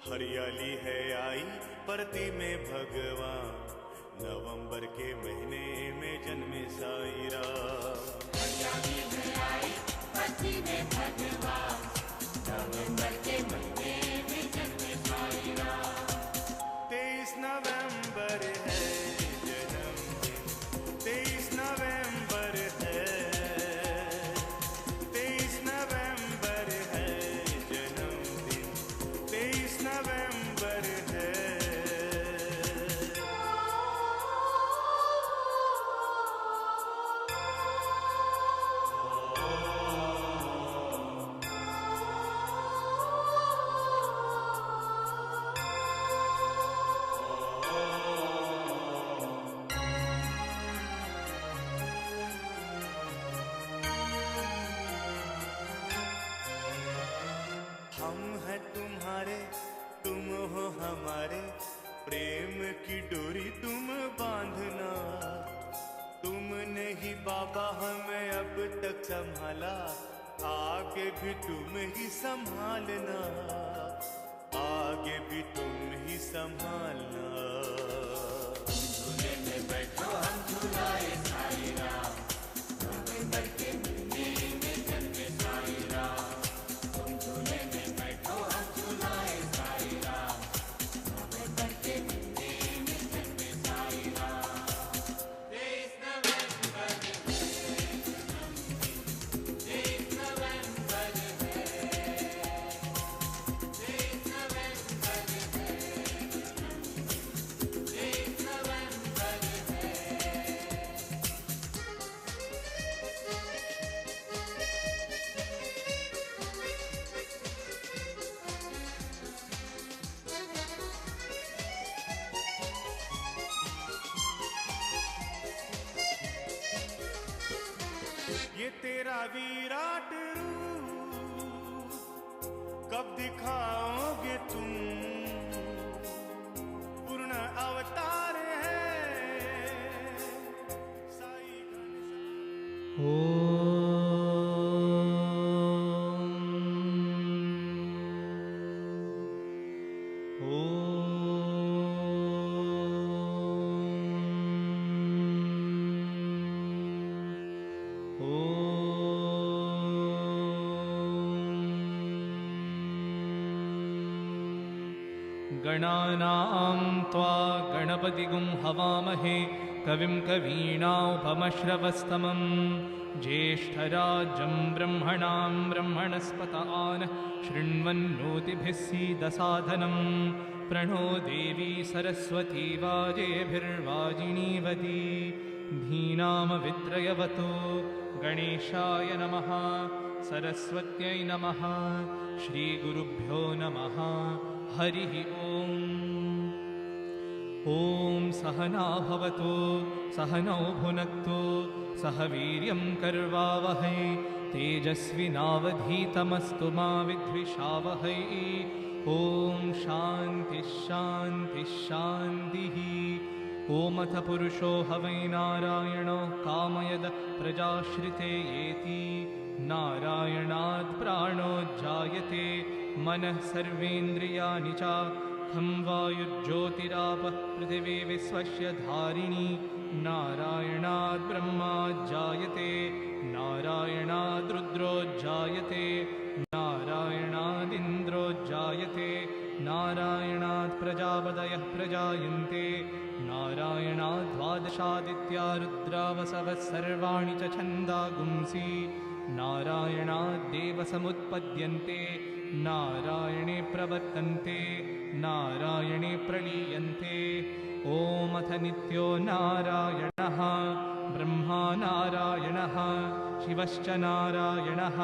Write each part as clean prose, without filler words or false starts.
हरियाली है आई परती में भगवान, नवंबर के महीने में जन्मे साई राम। हरियाली है आई परती में भगवान, नवंबर के महीने में जन्मे साई राम। 23 नवंबर है जन्मदिन, 23 नवंबर है, 23 नवंबर है जन्मदिन, 23 नवंबर है। हम हैं तुम्हारे, तुम हो हमारे, प्रेम की डोरी तुम बांधना। तुमने ही बाबा हमें अब तक संभाला, आगे भी तुम ही संभालना, आगे भी तुम ही संभालना। झूले में बैठो हम झूलाए साई राम, नवंबर के महीने में जन्मे साई राम। तुम झूले में बैठो हम झूलाए साई राम, नवंबर के महीने में जन्मे साई राम। 23 नवंबर है जन्मदिन, 23 नवंबर है, 23 नवंबर है जन्मदिन, 23 नवंबर है। ये तेरा विराट रूप कब दिखाओगे तुम, पूर्ण अवतार है साई गणानां त्वा गणपतिगुं हवामहे कविं कवीनामुपमश्रवस्तमं ज्येष्ठराजं ब्रह्मणां ब्रह्मणस्पत आनः शृण्वन्नोतिभिः सीदसाधनं प्रणो देवी सरस्वती वाजेभिर्वाजिनीवती धीनामवित्रयवतु गणेशाय नमः सरस्वत्यै नमः श्रीगुरुभ्यो नमः हरिः ओम्। ॐ सहना भवतु सहनौ भुनक्तु सह वीर्यं कर्वावहै तेजस्विनावधीतमस्तु मा विद्विषावहै। ॐ शान्तिः शान्तिः शान्तिः। ओमथ पुरुषो हवै नारायणो कामयद प्रजाश्रिते येति, नारायणात् प्राणो जायते मनः सर्वेन्द्रियाणि च, खं वायुर्ज्योतिरापः पृथिवी विश्वस्य धारिणी, नारायणात् ब्रह्मा जायते नारायणात् रुद्रो जायते नारायणादिन्द्रो जायते, नारायणात् प्रजापतयः प्रजायन्ते, नारायणात् द्वादशादित्या रुद्रावसवः सर्वाणि च छन्दागुंसि, नारायणात् देवसमुत्पद्यन्ते, नारायणे प्रवर्तन्ते नारायणे प्रलीयन्ते। ओमथ नित्यो नारायणः ब्रह्मा नारायणः शिवश्च नारायणः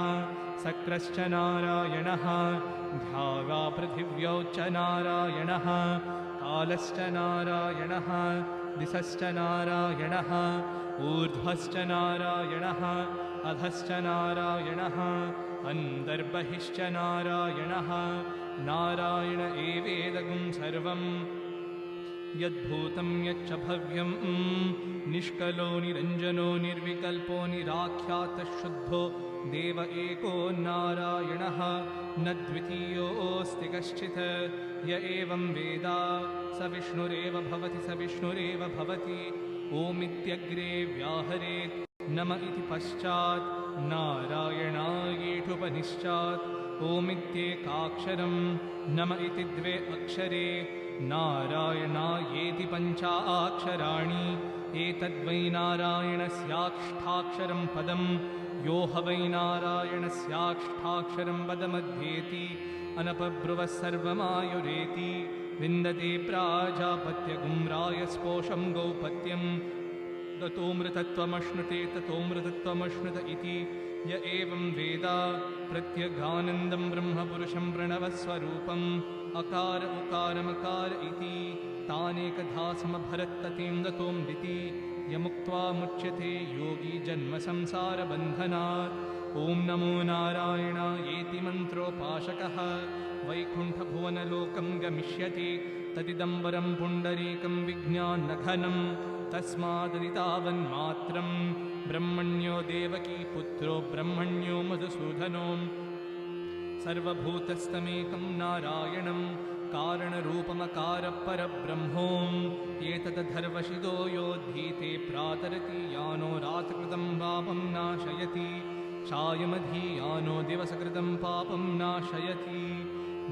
शक्रश्च नारायणः ध्यावा पृथिव्यौ च नारायणः कालश्च नारायणः दिशश्च नारायणः ऊर्ध्वश्च नारायणः अधश्च नारायणः अन्तर्बहिश्च नारायणः। नारायण एवेदगुं सर्वं यद्भूतं यच्च भव्यं निष्कलो निरञ्जनो निर्विकल्पो निराख्यातः शुद्धो देव एको नारायणः न द्वितीयोऽस्ति कश्चित् य एवं वेद स विष्णुरेव भवति स विष्णुरेव भवति ओमित्यग्रे व्याहरेत् नम इति पश्चात् नारायणायेठुपनिश्चात् ओमित्येकाक्षरं नम इति द्वे अक्षरे नारायणायेति पञ्चाक्षराणि एतद्वै नारायणस्याष्टाक्षरं पदं यो ह वै नारायणस्याष्टाक्षरं पदमध्येति अनपब्रुवः सर्वमायुरेति विन्दते प्राजापत्यगुम्रायस्पोषं गौपत्यं ततोऽमृतत्वमश्नुते ततोऽमृतत्वमश्नुत इति य एवं वेद प्रत्यगानन्दं ब्रह्मपुरुषं प्रणवस्वरूपम् अकार उकारमकार इति तानेकधा समभरत्ततिं दतोऽम्बिति यमुक्त्वा मुच्यते योगी जन्मसंसारबन्धनात् ॐ नमो नारायणायेति मन्त्रोपासकः वैकुण्ठभुवनलोकं गमिष्यति तदिदं वरं पुण्डरीकं विज्ञानघनं तस्माददितावन्मात्रं ब्रह्मण्यो देवकी पुत्रो ब्रह्मण्यो मधुसूदनो सर्वभूतस्तमेकं नारायणं कारणरूपमकारपरब्रह्मों एतदधर्वशिदो योद्धीते प्रातरति यानो रातकृतं पापं नाशयति सायमधीयानो दिवसकृतं पापं नाशयति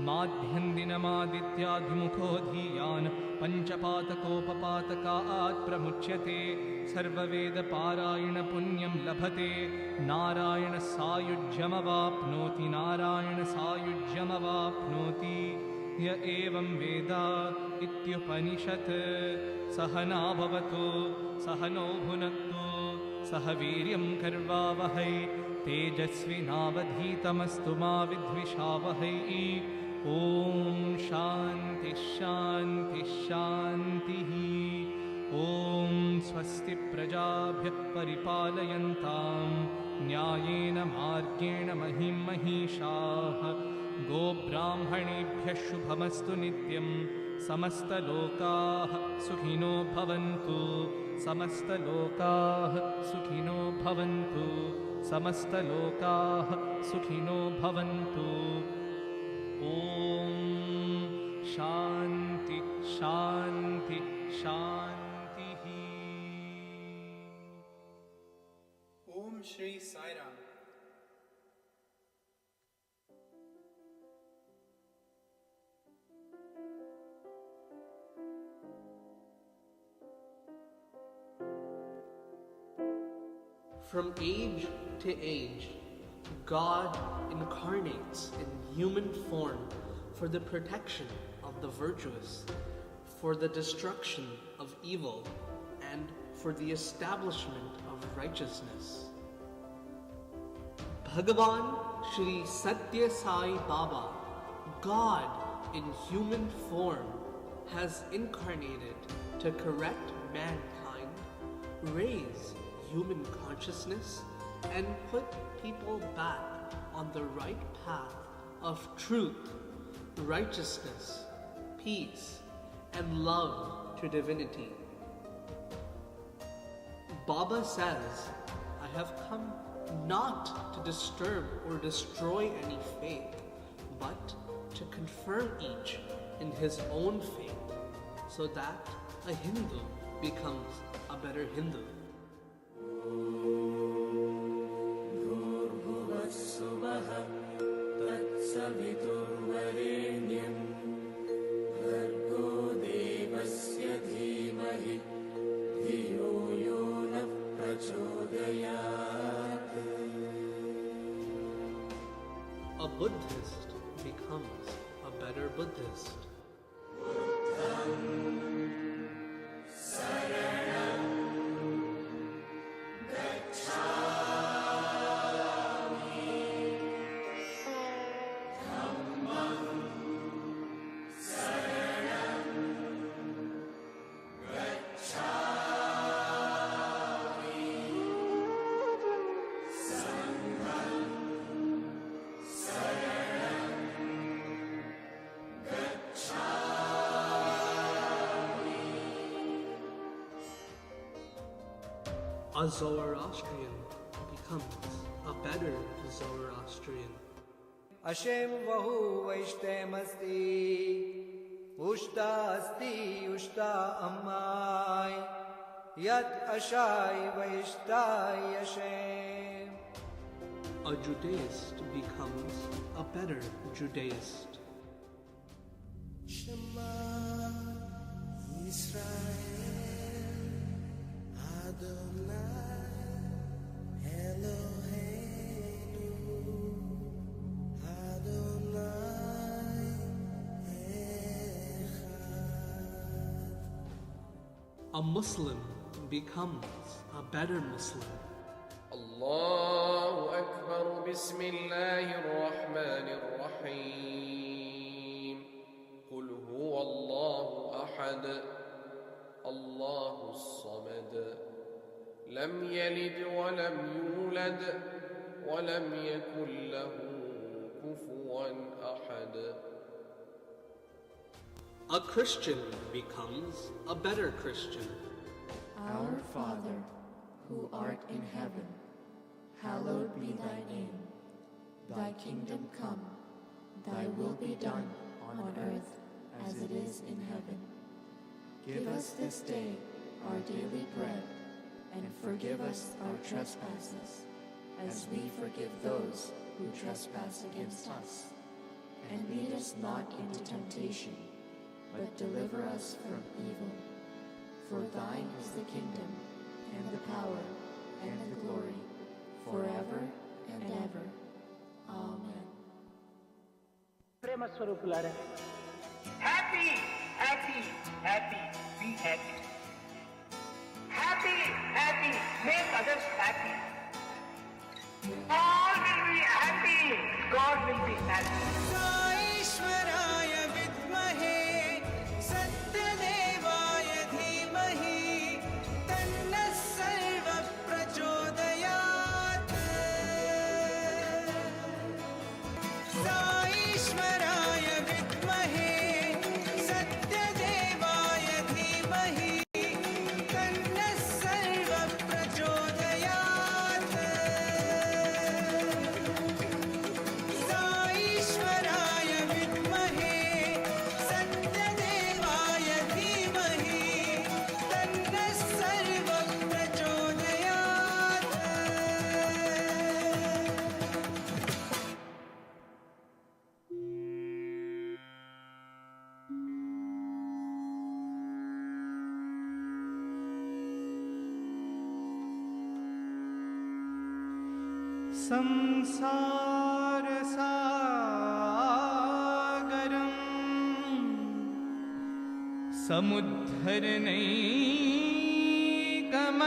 माध्यन्दिनमादित्याधिमुखो धीयान् पञ्चपातकोपपातकात् प्रमुच्यते सर्ववेदपारायणपुण्यं लभते नारायणसायुज्यमवाप्नोति नारायणसायुज्यमवाप्नोति य एवं वेद इत्युपनिषत् सहना भवतु सहनो भुनक्तु सह वीर्यं कर्वावहै तेजस्विनावधीतमस्तु मा विद्विषावहै ॐ शान्ति शान्ति शान्तिः ॐ स्वस्ति प्रजाभ्यः परिपालयन्तां न्यायेन मार्गेण महिं महिषाः गोब्राह्मणेभ्यः शुभमस्तु नित्यं समस्तलोकाः सुखिनो भवन्तु समस्तलोकाः सुखिनो भवन्तु समस्तलोकाः सुखिनो भवन्तु ॐ शान्ति शान्ति शान्तिः Om Shri Sai Ram. From age to age, God incarnates in human form for the protection of the virtuous, for the destruction of evil, and for the establishment of righteousness. Bhagawan Shri Satya Sai Baba, God in human form, has incarnated to correct mankind, raise human consciousness, and put people back on the right path of truth, righteousness, peace, and love to divinity. Baba says, I have come not to disturb or destroy any faith, but to confirm each in his own faith, so that a Hindu becomes a better Hindu. भूर्भुवस्सुवः तत्सवितुर्वरेण्यं भर्गो देवस्य धीमहि धियो यो नः प्रचोदयात्. A Buddhist becomes a better Buddhist. A Zoroastrian becomes a better Zoroastrian. Ashamed वहु वैष्टेमस्ति उष्टा अस्ति उष्टा अम्माय यत् अशाय वैष्टाय यशेम. A Judaist becomes a better Judaist. Shema Yisrael Adonai Eloheinu Adonai Echad. A Muslim becomes a better Muslim. الله أكبر بسم الله الرحمن الرحيم قل هو الله أحد الله الصمد لم يلد ولم يولد ولم يكن له كفوا أحد. A Christian becomes a better Christian. Our Father, who art in heaven, hallowed be thy name. Thy kingdom come, thy will be done on earth as it is in heaven. Give us this day our daily bread, and forgive us our trespasses, as we forgive those who trespass against us. And lead us not into temptation, but deliver us from evil. For thine is the kingdom, and the power, and the glory, forever and ever. Amen. ప్రేమ స్వరూపులారా, happy happy happy be happy, happy happy make others happy, all will be happy, God will be happy. साईश्वराय विद्महे सत्यदेवाय धीमहि तन्नः सर्वः प्रचोदयात्. साईश्वराय विद्महे सत्यदेवाय धीमहि तन्नः सर्वः प्रचोदयात्. साईश्वराय विद्महे सत्यदेवाय धीमहि तन्नः सर्वः प्रचोदयात्. संसारसागरम्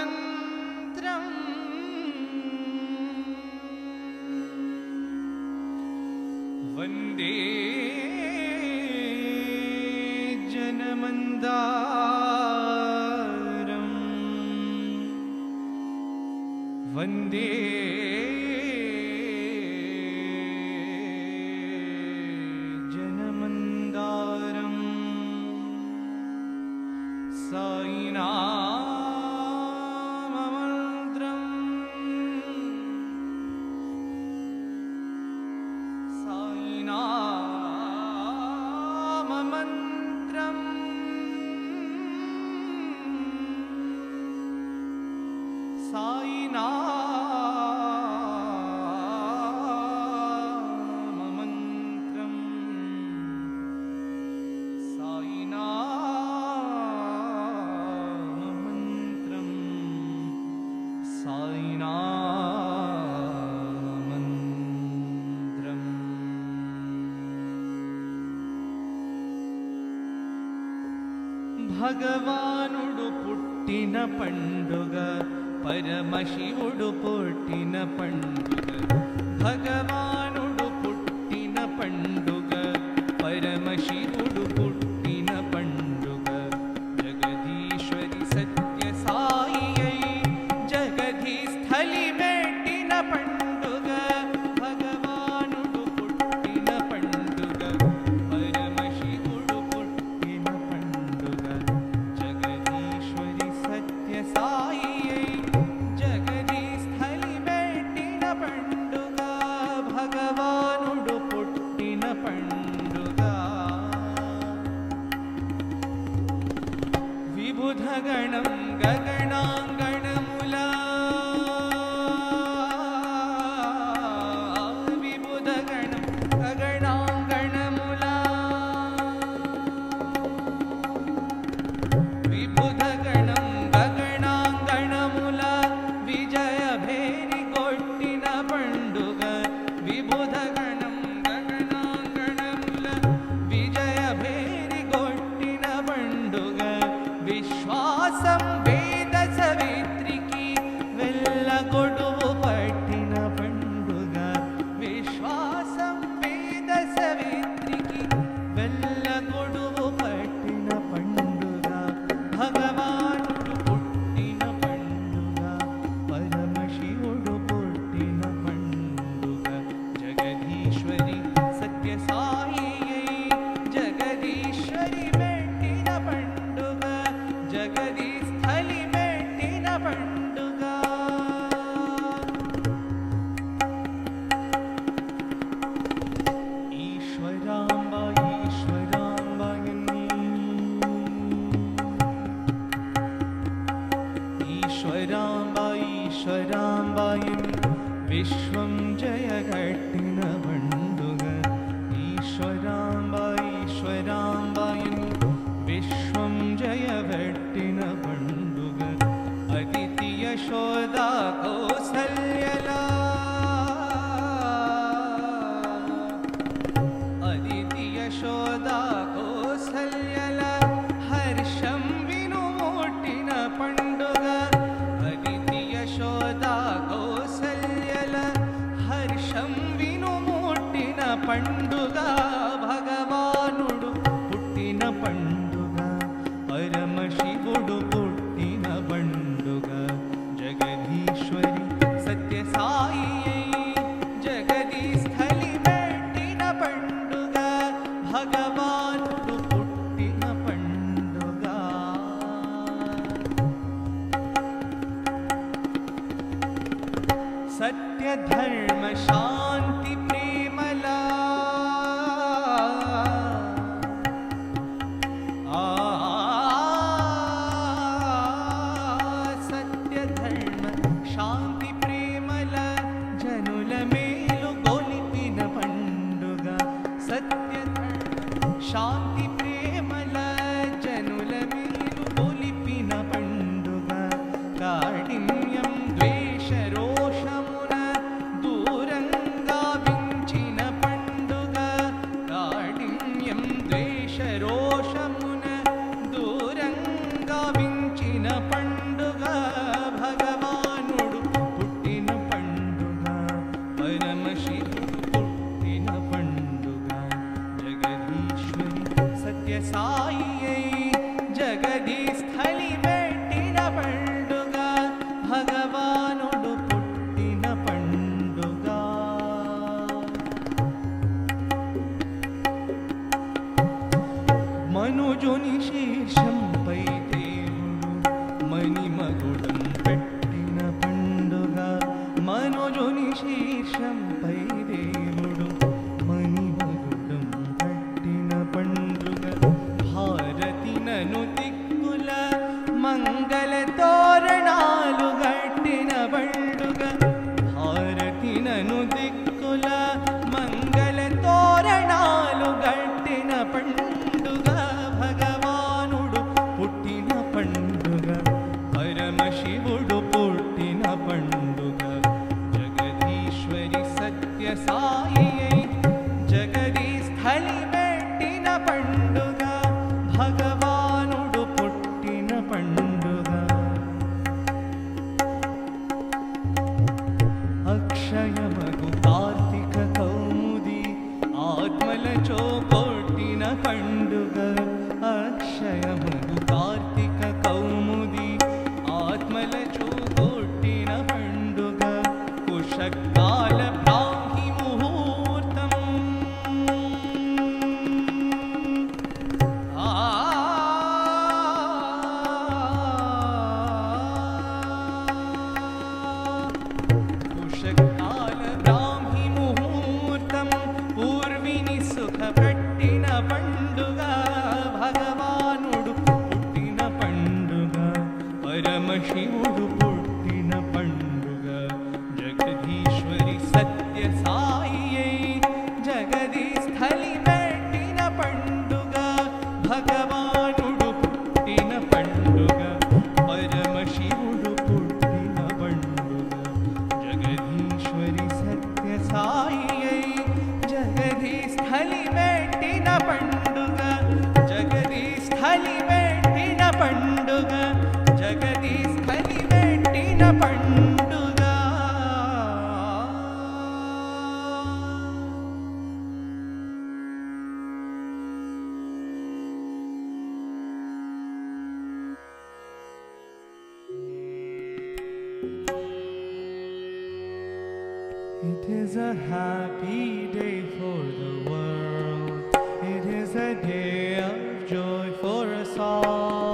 समुद्धरणैकमन्त्रम् वन्दे जनमन्दारम् वन्दे जनमन्दारम् साईनाममन्त्रम् साईनाममन्त्रम् साईनाममन्त्रम् साईनाममन्त्रम् साईनाममन्त्रम्. భగవానుడు పుట్టిన పండుగ పరమశివుడు పుట్టిన పండుగ. భగవానుడు పుట్టిన పండుగ పరమశివుడు పుట్టిన పండుగ. జగదీశ్వరి సత్య సాయి అయి జగధి స్థలి పెట్టిన పండుగ. భగవానుడు పుట్టిన పండుగ పరమశివుడు పుట్టిన పండుగ. జగదీశ్వరి సత్య సాయి అయి జగధి స్థలి పెట్టిన పండుగ. భగవానుడు పుట్టిన పండుగ. విబుధగణం గగనాంగణముల విబుధగణం గగనాంగణముల విబుధగణం గగనాంగణముల విజయ భేరి కొట్టిన పండుగ. విబుధగణం గగనాంగణముల విజయ భేరి కొట్టిన పండుగ. విశ్వాసం వేద సవిత్రికి వెళ్ళగొడువు పట్టిన పండుగ. విశ్వాసం వేద సవిత్రికి వెళ్ళగొడువు పట్టిన పండుగ. భగవానుడు పుట్టిన పండుగ, పరమశివుడు పుట్టిన పండుగ. జగదీశ్వరి సత్య సాయి జగదీశ్వరి పెట్టిన పండుగ. జగదీ స్థలి పెట్టిన పండుగ. ఈశ్వరాంబ ఈశ్వరాంబయని ఈశ్వరాంబ ఈశ్వరాంబయని విశ్వం జయగట్టిన పండుగ. ఈశ్వరాంబ ఈశ్వరాంబయని విశ్వం జయగట్టిన పండుగ. అదితి యశోద కౌసల్యల అదితి యశోద కౌసల్యల హర్షం వినుమూటిన పండుగ. అదితి యశోద కౌసల్యల హర్షం వినుమూటిన పండుగ. భగవానుడు పుట్టిన పండుగ, పరమశివుడు పుట్టిన పండుగ. జగదీశ్వరి సత్య సాయి జగదీ స్థలి పెట్టిన పండుగ. భగవానుడు పుట్టిన పండుగ. సత్య ధర్మ శాంతి ప్రేమల సత్య ధర్మ శాంతి ప్రేమల జనుల మేలు గొలిపిన పండుగ. సత్య ధర్మ శాంతి ప్రేమల జనుల మేలు గొలిపిన పండుగ. కాఠిన్యం ద్వేష రోషమున దూరంగా వించిన పండుగ. కాఠిన్యం ద్వేష రోషమున దూరంగా వించిన పండుగ. భగవానుడు పుట్టిన పండుగ, పరమశివుడు పుట్టిన పండుగ. జగదీశ్వరి సత్య సాయి జగదీ స్థలి పెట్టిన పండుగ. భగవానుడు పుట్టిన పండుగ. మనుజుని శీర్షంపై దేవుడు మణిమగుడం పెట్టిన పండుగ. మనుజుని శీర్షంపై దేవుడు మణిమగుడం పెట్టిన పండుగ. భారతి నను దిక్కుల మంగళ తోరణాలు గట్టిన పండుగ. భారతి నను దిక్కుల మంగళ తోరణాలు గట్టిన పండుగ. భగవానుడు పుట్టిన పండుగ, పరమశివుడు పుట్టిన పండుగ. జగదీశ్వరి సత్య సాయి జగదీ స్థలి పెట్టిన పండుగ. భగవానుడు పుట్టిన పండుగ. అక్షయమగు కార్తీక కౌముది ఆత్మలచో కొట్టిన పండుగ. అక్షయమగు కార్తీక కౌముది ఆత్మలచో కొట్టిన పండుగ. కుశకాల బ్రాహ్మి ముహూర్తం a happy day for the world. It is a day of joy for us all.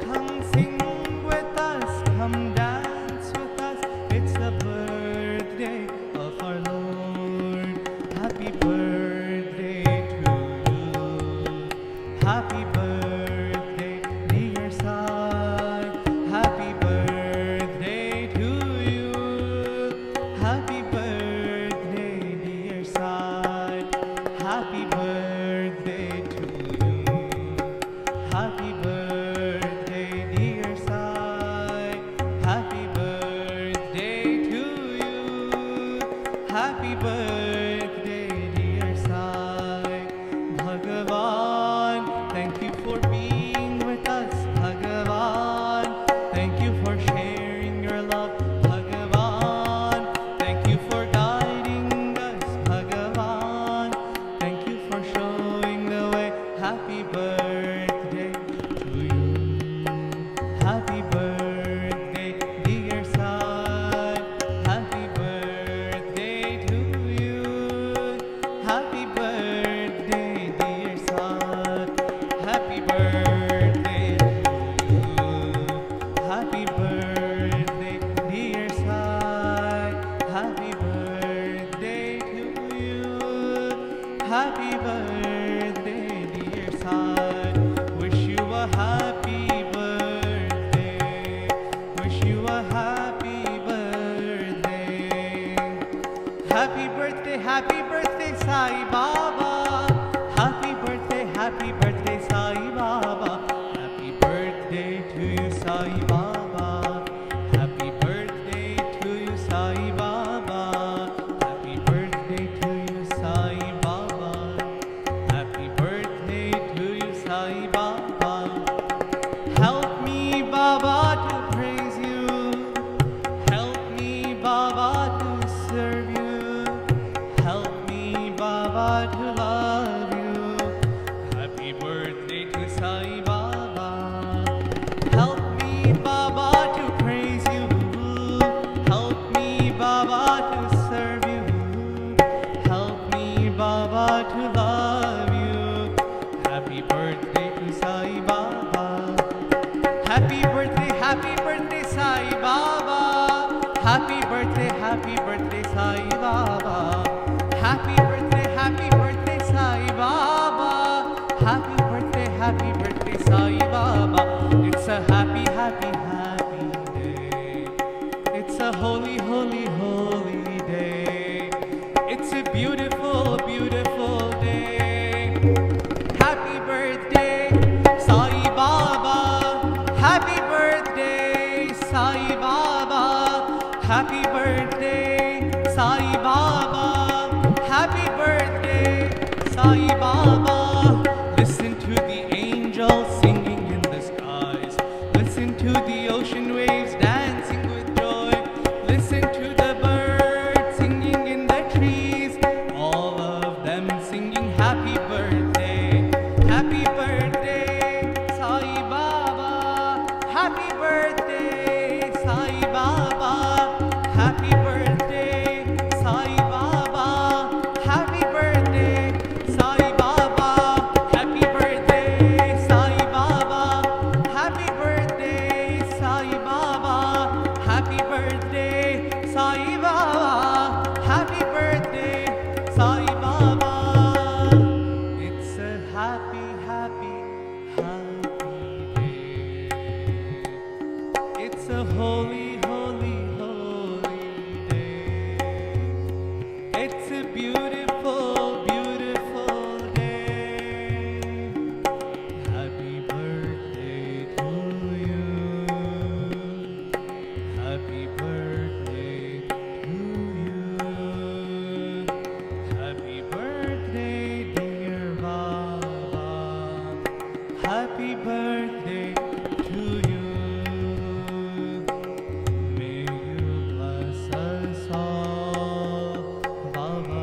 Come sing with us, come dance with us. It's the birthday of our Lord. Happy birthday to you. Happy birthday, dear Sai. Happy birthday to you. Happy birthday, dear Sai. Happy birthday to you. Happy birthday, dear Sai. Happy birthday to you. Happy birthday, dear Sai. Bhagawan, thank you for being with us. Bhagawan, thank you for sharing your love. Bhagawan, thank you for guiding us. Bhagawan, thank you for showing the way. Happy birthday to you. Happy birthday, dear Sai. Happy birthday to you. Happy birthday, dear Sai. Happy birthday to you. Happy birthday, dear Sai. Happy birthday to you. Happy birthday, dear Sai. Wish you a happy birthday. Wish you a happy birthday. Happy birthday, Sai Baba. Happy birthday, Sai Baba. Happy birthday to you, Sai Baba. Happy birthday to you, Sai Baba. Happy birthday to you, Sai Baba. Happy birthday to you, Sai Baba. Help me, Baba, to praise you. Help me, Baba, to serve you. Help me, Baba, to love you. Happy birthday to Sai Baba. Help me, Baba, to praise you. Help me, Baba, to serve you. Help me, Baba, to love you. Happy birthday to Sai Baba. Happy birthday, Sai Baba. Happy birthday, Sai Baba. Happy birthday, Sai Baba. Happy birthday, Sai Baba. It's a happy, happy, happy day. It's a holy, holy, holy day. It's a beautiful, beautiful day. Happy birthday, Sai Baba. Happy birthday, Sai Baba. Happy birthday, Sai Baba. Happy birthday, Sai Baba. Listen to the angels singing in the skies. Listen to the ocean waves dancing with joy. Listen to the birds singing in the trees. All of them singing happy birthday. Happy birthday, Sai Baba. Happy birthday, Sai Baba. Happy birthday, Sai Baba. Happy birthday, Sai Baba. Happy birthday, Sai Baba. Happy birthday, Sai Baba. Happy birthday, Sai Baba. Happy birthday, Sai Baba. It's a happy, happy, happy day. It's a holy, holy, holy day. It's a beautiful, beautiful day. Happy birthday to you. Happy birthday to you. Happy birthday, dear Baba. Happy birthday to you. May you bless us all, Baba.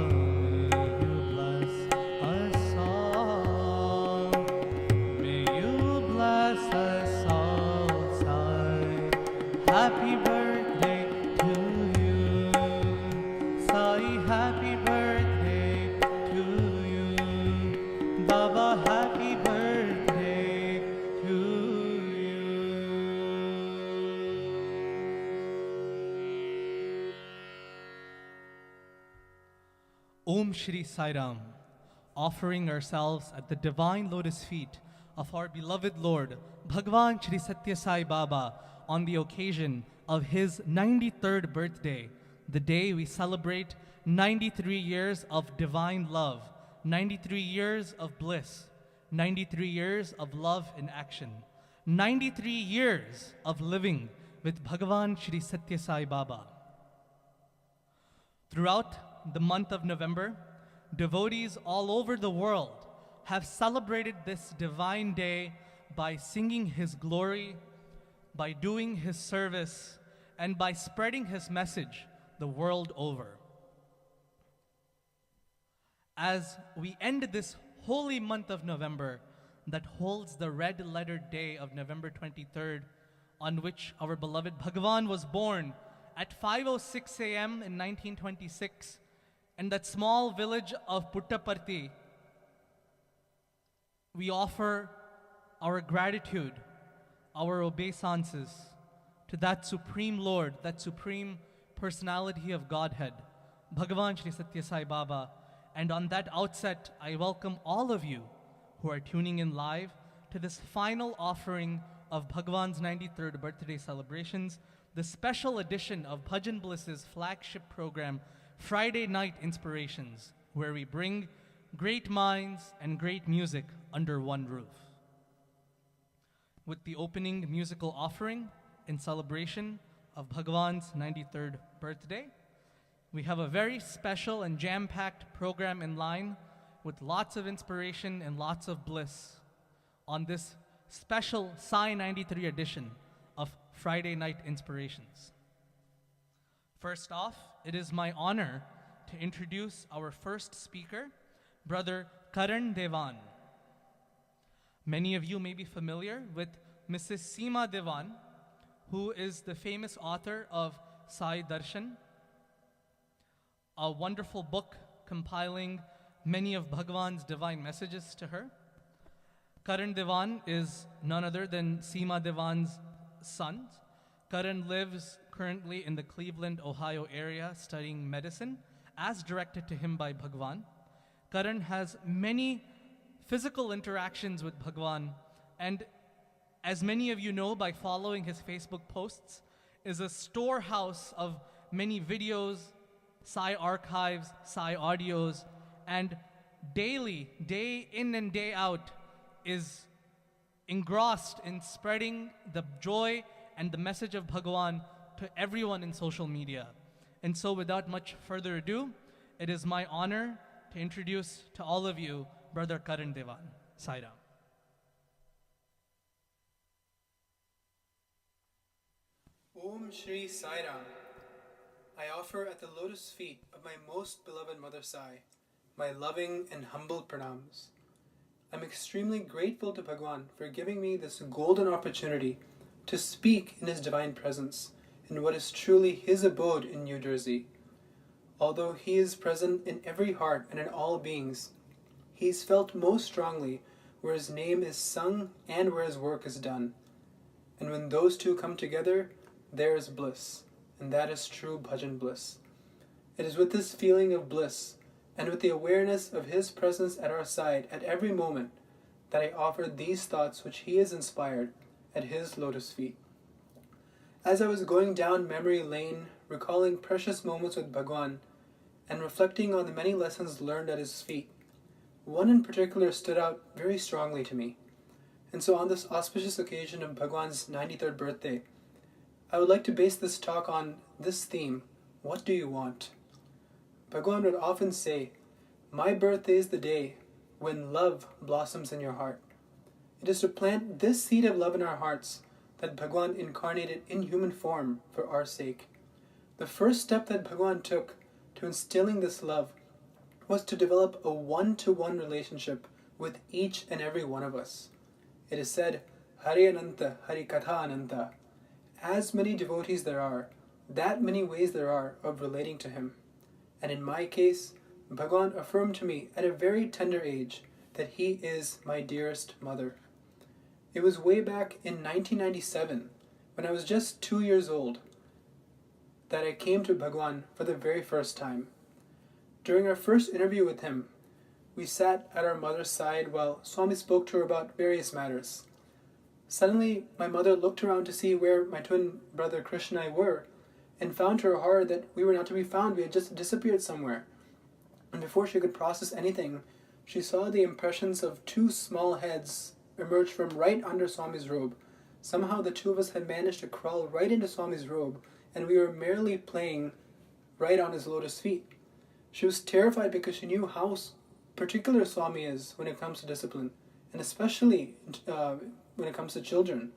Om Shri Sai Ram, offering ourselves at the divine lotus feet of our beloved Lord, Bhagawan Shri Satya Sai Baba, on the occasion of his 93rd birthday, the day we celebrate 93 years of divine love, 93 years of bliss, 93 years of love in action, 93 years of living with Bhagawan Shri Satya Sai Baba. Throughout the month of November, devotees all over the world have celebrated this divine day by singing his glory, by doing his service, and by spreading his message the world over. As we end this holy month of November that holds the red-lettered day of November 23rd, on which our beloved Bhagawan was born at 5:06 a.m. in 1926 in that small village of Puttaparthi, we offer our gratitude, our obeisances to that Supreme Lord, that Supreme Personality of Godhead, Bhagawan Shri Satya Sai Baba. And on that outset, I welcome all of you who are tuning in live to this final offering of Bhagawan's 93rd birthday celebrations, the special edition of BhajanBliss's flagship program, Friday Night Inspirations, where we bring great minds and great music under one roof. With the opening musical offering in celebration of Bhagawan's 93rd birthday, we have a very special and jam-packed program in line with lots of inspiration and lots of bliss on this special Sai93 edition of Friday Night Inspirations. First off, it is my honor to introduce our first speaker, Brother Karan Dewan. Many of you may be familiar with Mrs. Seema Dewan, who is the famous author of Sai Darshan, a wonderful book compiling many of Bhagawan's divine messages to her. Karan Dewan is none other than Seema Dewan's son. Karan lives currently in the Cleveland, Ohio area studying medicine as directed to him by Bhagawan. Karan has many physical interactions with Bhagawan, and as many of you know by following his Facebook posts, is a storehouse of many videos, Sai archives, Sai audios, and daily, day in and day out, is engrossed in spreading the joy and the message of Bhagawan to everyone in social media. And so without much further ado, it is my honor to introduce to all of you Brother Karan Dewan. Sai Ram. Om Shri Sai Ram. I offer at the lotus feet of my most beloved Mother Sai my loving and humble pranams. I'm extremely grateful to Bhagawan for giving me this golden opportunity to speak in his divine presence in what is truly his abode in New Jersey. Although he is present in every heart and in all beings, he is felt most strongly where his name is sung and where his work is done. And when those two come together, there is bliss, and that is true BhajanBliss. It is with this feeling of bliss and with the awareness of his presence at our side at every moment that I offer these thoughts which he has inspired at his lotus feet. As I was going down memory lane, recalling precious moments with Bhagawan and reflecting on the many lessons learned at his feet, one in particular stood out very strongly to me. And so on this auspicious occasion of Bhagawan's 93rd birthday, I would like to base this talk on this theme: what do you want? Bhagawan would often say, "My birthday is the day when love blossoms in your heart." It is to plant this seed of love in our hearts that Bhagawan incarnated in human form for our sake. The first step that Bhagawan took to instilling this love was to develop a one-to-one relationship with each and every one of us. It is said, Hari Ananta, Hari Katha Ananta. As many devotees there are, that many ways there are of relating to him. And in my case, Bhagawan affirmed to me at a very tender age that he is my dearest mother. It was way back in 1997, when I was just 2 years old, that I came to Bhagawan for the very first time. During our first interview with him, we sat at our mother's side while Swami spoke to her about various matters. Suddenly, my mother looked around to see where my twin brother Krishna and I were, and found to her horror that we were not to be found. We had just disappeared somewhere. And before she could process anything, she saw the impressions of two small heads emerge from right under Swami's robe. Somehow the two of us had managed to crawl right into Swami's robe, and we were merely playing right on his lotus feet. She was terrified because she knew how particular Swami is when it comes to discipline, and especially when it comes to children.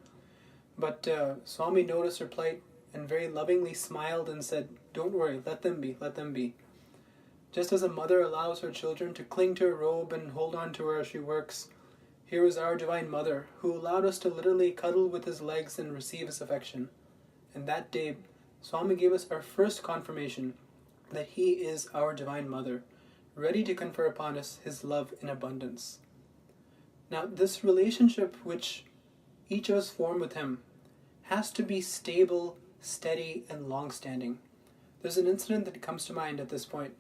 But Swami noticed her plight and very lovingly smiled and said, "Don't worry, let them be, let them be." Just as a mother allows her children to cling to her robe and hold on to her as she works, here was our Divine Mother, who allowed us to literally cuddle with his legs and receive his affection. And that day, Swami gave us our first confirmation that he is our Divine Mother, ready to confer upon us his love in abundance. Now, this relationship which each of us form with him has to be stable, steady, and long-standing. There's an incident that comes to mind at this point.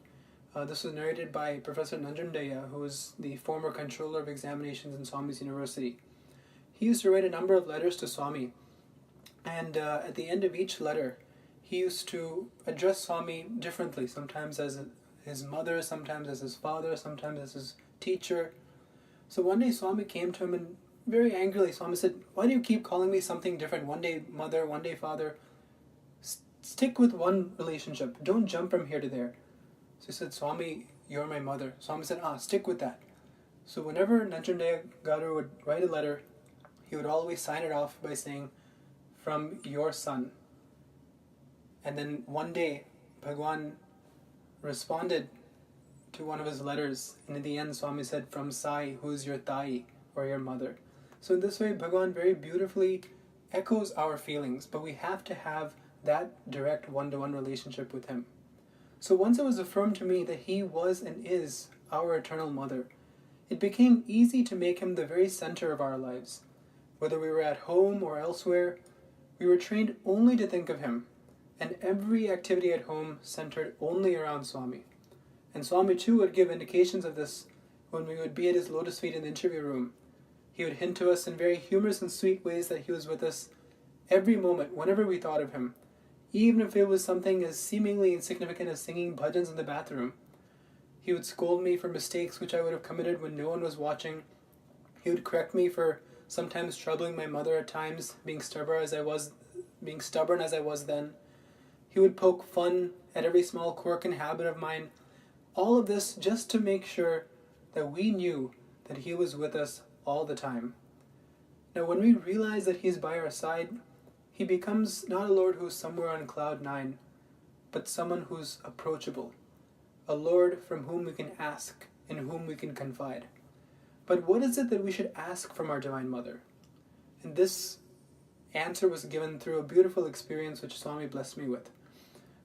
This was narrated by Professor Nanjundaya, who was the former controller of examinations in Swami's University. He used to write a number of letters to Swami, and at the end of each letter, he used to address Swami differently, sometimes as his mother, sometimes as his father, sometimes as his teacher. So one day Swami came to him and very angrily Swami said, "Why do you keep calling me something different? One day mother, one day father. Stick with one relationship. Don't jump from here to there." So he said, "Swami, you're my mother." Swami said, "Stick with that." So whenever Nanjundaya Garu would write a letter, he would always sign it off by saying, "From your son." And then one day, Bhagawan responded to one of his letters, and in the end, Swami said, "From Sai, who is your Thai, or your mother." So in this way, Bhagawan very beautifully echoes our feelings, but we have to have that direct one-to-one relationship with him. So once it was affirmed to me that he was and is our eternal mother, it became easy to make him the very center of our lives. Whether we were at home or elsewhere, we were trained only to think of him, and every activity at home centered only around Swami. And Swami too would give indications of this when we would be at his lotus feet in the interview room. He would hint to us in very humorous and sweet ways that he was with us every moment, whenever we thought of him, even if it was something as seemingly insignificant as singing bhajans in the bathroom. He would scold me for mistakes which I would have committed when no one was watching. He would correct me for sometimes troubling my mother at times, being stubborn as I was then. He would poke fun at every small quirk and habit of mine. All of this just to make sure that we knew that he was with us all the time. Now when we realize that he's by our side, he becomes not a Lord who's somewhere on cloud 9, but someone who's approachable. A Lord from whom we can ask, in whom we can confide. But what is it that we should ask from our Divine Mother? And this answer was given through a beautiful experience which Swami blessed me with.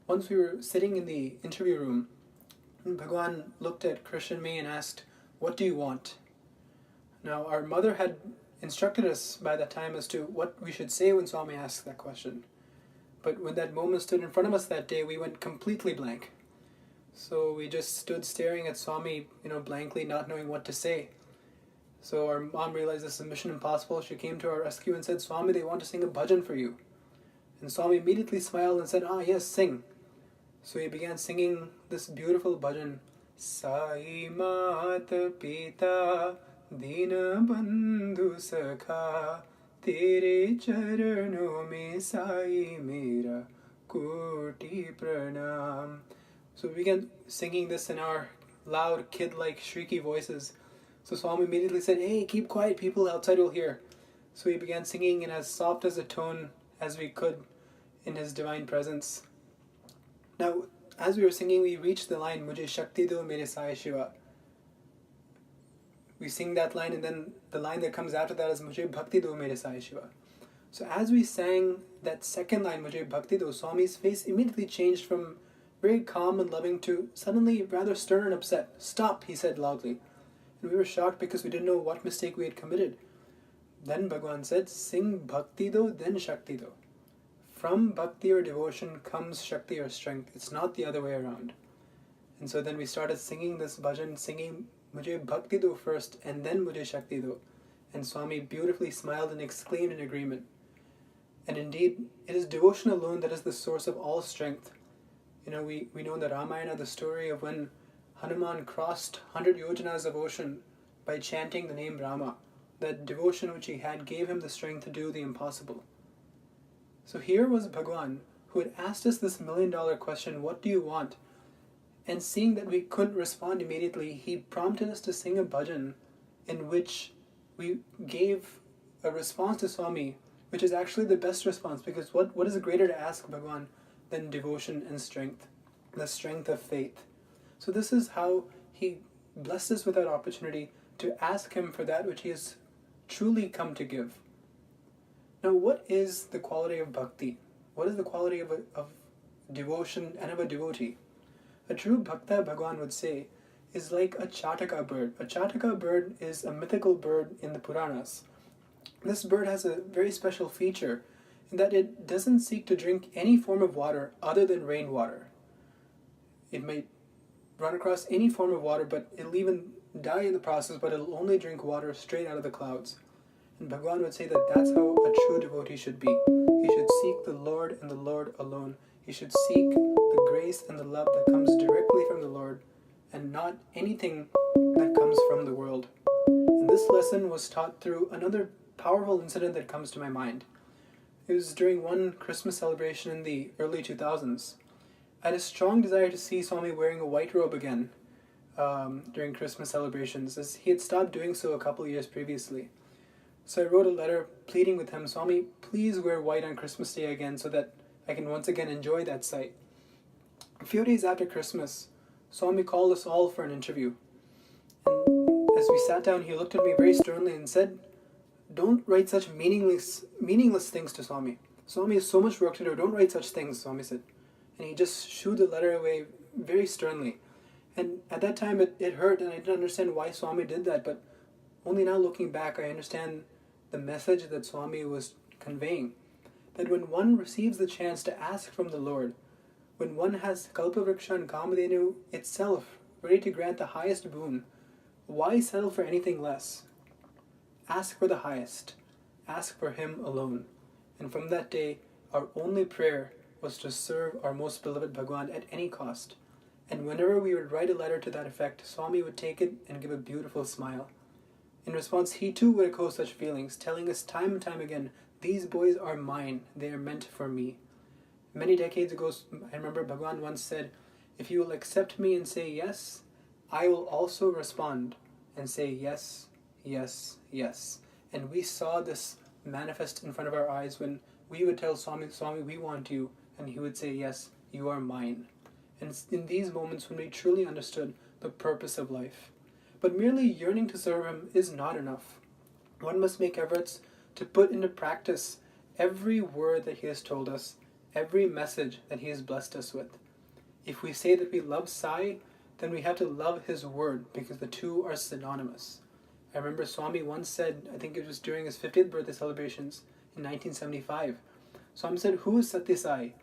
Once we were sitting in the interview room, Bhagawan looked at Krishna and me and asked, "What do you want?" Now our mother had instructed us by that time as to what we should say when Swami asked that question. But when that moment stood in front of us that day, we went completely blank. So we just stood staring at Swami, blankly, not knowing what to say. So our mom realized this is mission impossible. She came to our rescue and said, "Swami, they want to sing a bhajan for you." And Swami immediately smiled and said, "Yes, sing." So he began singing this beautiful bhajan, "Sai Mata Pita Dina Bandhu Sakha Tere Charano Me Sai Mera Koti Pranam." So we began singing this in our loud, kid-like, shrieky voices. So Swami immediately said, "Hey, keep quiet, people outside will hear." So we began singing in as soft as a tone as we could in his divine presence. Now, as we were singing, we reached the line, "Mujhe Shakti do mere Sai Shiva." We sing that line, and then the line that comes after that is "Mujhe Bhakti do mere Sai Shiva." So as we sang that second line, "Mujhe Bhakti do," Swami's face immediately changed from very calm and loving to suddenly rather stern and upset. "Stop," he said loudly. And we were shocked because we didn't know what mistake we had committed. Then Bhagawan said, "Sing Bhakti do, then Shakti do." From Bhakti or devotion comes Shakti or strength. It's not the other way around. And so then we started singing this bhajan, singing Mujhe Bhakti do first and then Mujhe Shakti do. And Swami beautifully smiled and exclaimed in agreement. And indeed, it is devotion alone that is the source of all strength. We know in the Ramayana the story of when Hanuman crossed 100 yojanas of ocean by chanting the name Rama. That devotion which he had gave him the strength to do the impossible. So here was Bhagawan, who had asked us this $1 million question, what do you want? And seeing that we couldn't respond immediately, he prompted us to sing a bhajan in which we gave a response to Swami, which is actually the best response, because what is greater to ask Bhagawan than devotion and strength, the strength of faith. So this is how he blessed us with that opportunity to ask him for that which he has truly come to give. Now, what is the quality of bhakti? What is the quality of devotion and of a devotee? A true bhakta, Bhagawan would say, is like a chataka bird. A chataka bird is a mythical bird in the Puranas. This bird has a very special feature in that it doesn't seek to drink any form of water other than rainwater. It may run across any form of water, but it'll even die in the process, but it'll only drink water straight out of the clouds. And Bhagawan would say that that's how a true devotee should be. He should seek the Lord and the Lord alone. He should seek the grace and the love that comes directly from the Lord and not anything that comes from the world. And this lesson was taught through another powerful incident that comes to my mind. It was during one Christmas celebration in the early 2000s. I had a strong desire to see Swami wearing a white robe again during Christmas celebrations, as he had stopped doing so a couple of years previously. So I wrote a letter pleading with him, Swami, please wear white on Christmas Day again so that I can once again enjoy that sight. A few days after Christmas, Swami called us all for an interview. And as we sat down, he looked at me very sternly and said, don't write such meaningless things to Swami. Swami has so much work to do, don't write such things, Swami said. And he just shooed the letter away very sternly. And at that time it hurt, and I didn't understand why Swami did that, but only now looking back I understand the message that Swami was conveying. That when one receives the chance to ask from the Lord, when one has Kalpavriksha and Kamadhenu itself ready to grant the highest boon, why settle for anything less? Ask for the highest. Ask for him alone. And from that day, our only prayer was to serve our most beloved Bhagawan at any cost. And whenever we would write a letter to that effect, Swami would take it and give a beautiful smile. In response, he too would echo such feelings, telling us time and time again, these boys are mine, they are meant for me. Many decades ago, I remember Bhagawan once said, if you will accept me and say yes, I will also respond and say yes, yes, yes. And we saw this manifest in front of our eyes when we would tell Swami, Swami, we want you, and he would say, yes, you are mine. And it's in these moments when we truly understood the purpose of life. But merely yearning to serve him is not enough. One must make efforts to put into practice every word that he has told us, every message that he has blessed us with. If we say that we love Sai, then we have to love his word, because the two are synonymous. I remember Swami once said, I think it was during his 50th birthday celebrations in 1975, Swami said, who is Satya Sai?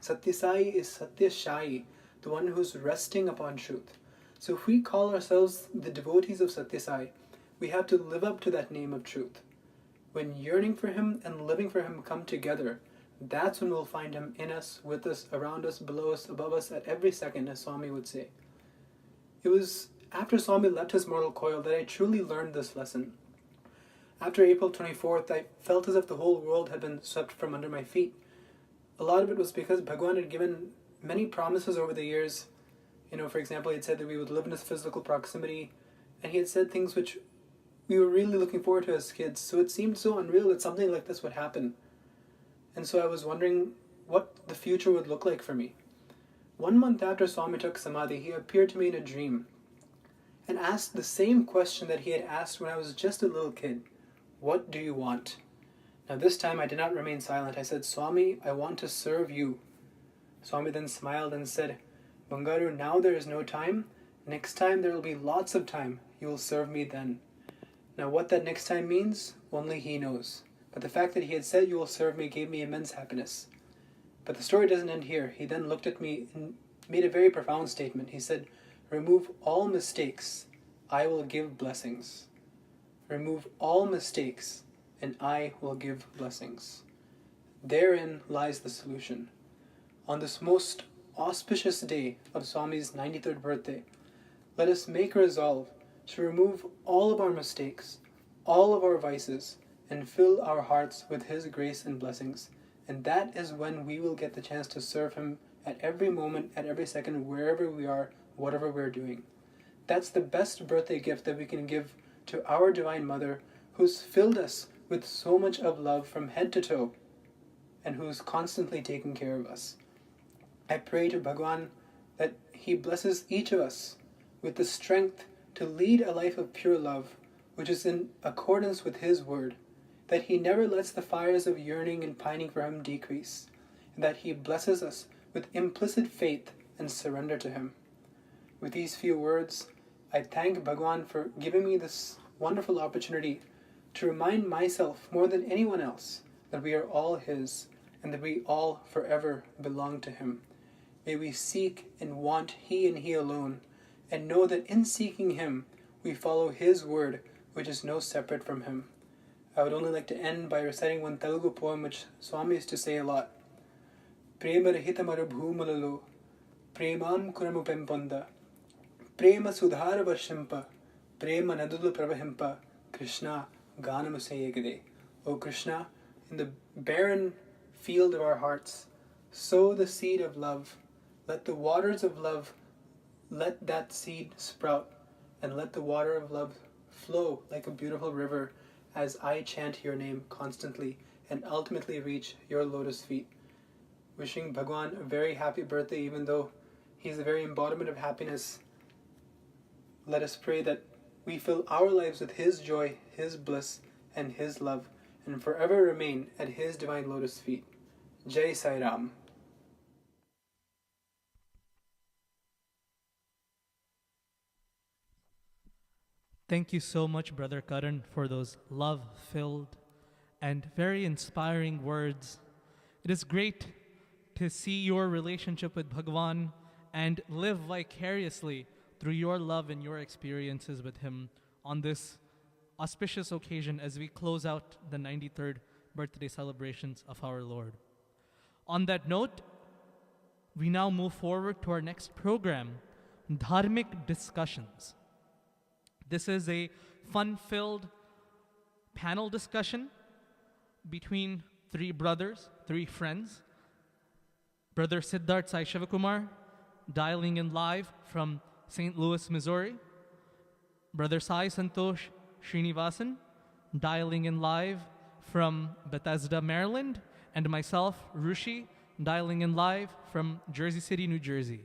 Satya Sai is Satya Shai, the one who's resting upon truth. So if we call ourselves the devotees of Satya Sai, we have to live up to that name of truth. When yearning for him and living for him come together, that's when we'll find him in us, with us, around us, below us, above us, at every second, as Swami would say. It was after Swami left his mortal coil that I truly learned this lesson. After April 24th, I felt as if the whole world had been swept from under my feet. A lot of it was because Bhagawan had given many promises over the years. For example, he had said that we would live in his physical proximity, and he had said things which we were really looking forward to as kids, so it seemed so unreal that something like this would happen. And so I was wondering what the future would look like for me. 1 month after Swami took Samadhi, he appeared to me in a dream and asked the same question that he had asked when I was just a little kid. What do you want? Now this time I did not remain silent. I said, Swami, I want to serve you. Swami then smiled and said, Bangaru, now there is no time. Next time there will be lots of time. You will serve me then. Now what that next time means, only he knows. But the fact that he had said you will serve me gave me immense happiness. But the story doesn't end here. He then looked at me made a very profound statement. He said, "Remove all mistakes, I will give blessings. Remove all mistakes, and I will give blessings." Therein lies the solution. On this most auspicious day of Swami's 93rd birthday, let us make a resolve to remove all of our mistakes, all of our vices, and fill our hearts with His grace and blessings. And that is when we will get the chance to serve Him at every moment, at every second, wherever we are, whatever we're doing. That's the best birthday gift that we can give to our Divine Mother, who's filled us with so much of love from head to toe, and who's constantly taking care of us. I pray to Bhagawan that He blesses each of us with the strength to lead a life of pure love, which is in accordance with His word, that He never lets the fires of yearning and pining for Him decrease, and that He blesses us with implicit faith and surrender to Him. With these few words, I thank Bhagawan for giving me this wonderful opportunity to remind myself more than anyone else that we are all His and that we all forever belong to Him. May we seek and want He and He alone, and know that in seeking Him, we follow His word, which is no separate from Him. I would only like to end by reciting one Telugu poem which Swami used to say a lot. Prema rahitamaru bhoomalalo, preman kuramu pemponda, prema sudhara varshimpa, prema nadulu pravahimpa, Krishna ganamu sayegade. O Krishna, in the barren field of our hearts, sow the seed of love. Let the waters of love, let that seed sprout, and let the water of love flow like a beautiful river as I chant your name constantly and ultimately reach your lotus feet. Wishing Bhagawan a very happy birthday, even though He's the very embodiment of happiness. Let us pray that we fill our lives with His joy, His bliss, and His love, and forever remain at His divine lotus feet. Jai Sai Ram. Thank you so much, Brother Karan, for those love-filled and very inspiring words. It is great to see your relationship with Bhagawan and live vicariously through your love and your experiences with Him on this auspicious occasion as we close out the 93rd birthday celebrations of our Lord. On that note, we now move forward to our next program, Dharmic Discussions. This is a fun-filled panel discussion between three brothers, three friends. Brother Siddharth Sai Shivakumar, dialing in live from St. Louis, Missouri. Brother Sai Santosh Srinivasan, dialing in live from Bethesda, Maryland. And myself, Rushi, dialing in live from Jersey City, New Jersey.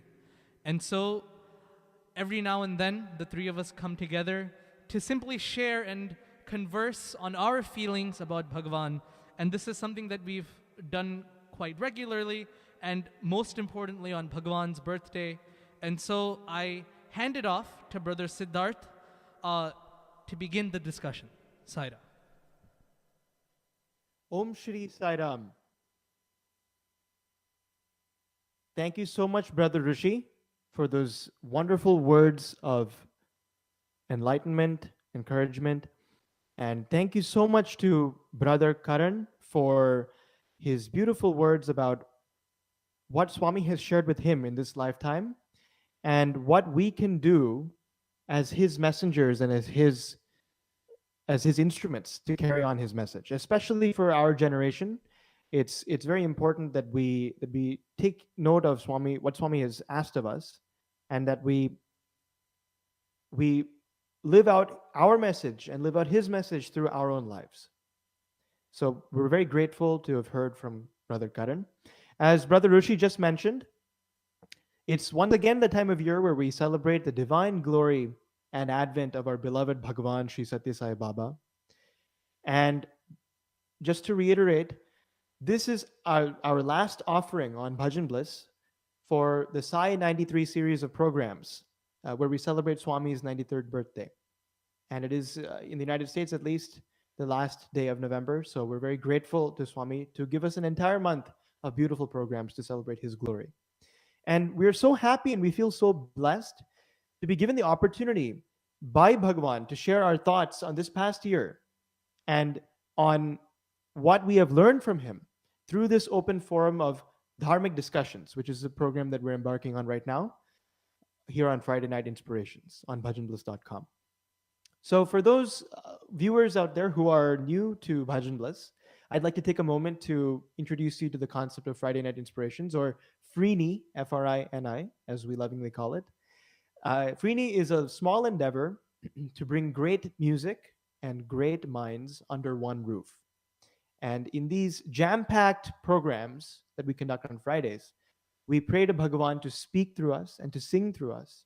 And so, every now and then, the three of us come together to simply share and converse on our feelings about Bhagavan. And this is something that we've done quite regularly, and most importantly on Bhagavan's birthday. And so I hand it off to Brother Siddharth to begin the discussion. Saira. Om Shri Sai Ram. Thank you so much, Brother Rishi, for those wonderful words of enlightenment, encouragement. And thank you so much to Brother Karan for his beautiful words about what Swami has shared with him in this lifetime and what we can do as his messengers and as his instruments to carry on his message. Especially for our generation, it's very important that we take note of what Swami has asked of us, and that we live out our message and live out his message through our own lives. So we're very grateful to have heard from Brother Karan. As Brother Rushi just mentioned, it's once again the time of year where we celebrate the divine glory and advent of our beloved Bhagawan Sri Satya Sai Baba. And just to reiterate, this is our last offering on BhajanBliss for the Sai93 series of programs where we celebrate Swami's 93rd birthday. And it is, in the United States at least, the last day of November. So we're very grateful to Swami to give us an entire month of beautiful programs to celebrate his glory. And we're so happy and we feel so blessed to be given the opportunity by Bhagawan to share our thoughts on this past year and on what we have learned from him through this open forum of Dharmic Discussions, which is a program that we're embarking on right now here on Friday Night Inspirations on BhajanBliss.com. So, for those viewers out there who are new to BhajanBliss, I'd like to take a moment to introduce you to the concept of Friday Night Inspirations, or FriNI, FriNI, as we lovingly call it. FriNI is a small endeavor to bring great music and great minds under one roof. And in these jam-packed programs that we conduct on Fridays, we pray to Bhagawan to speak through us and to sing through us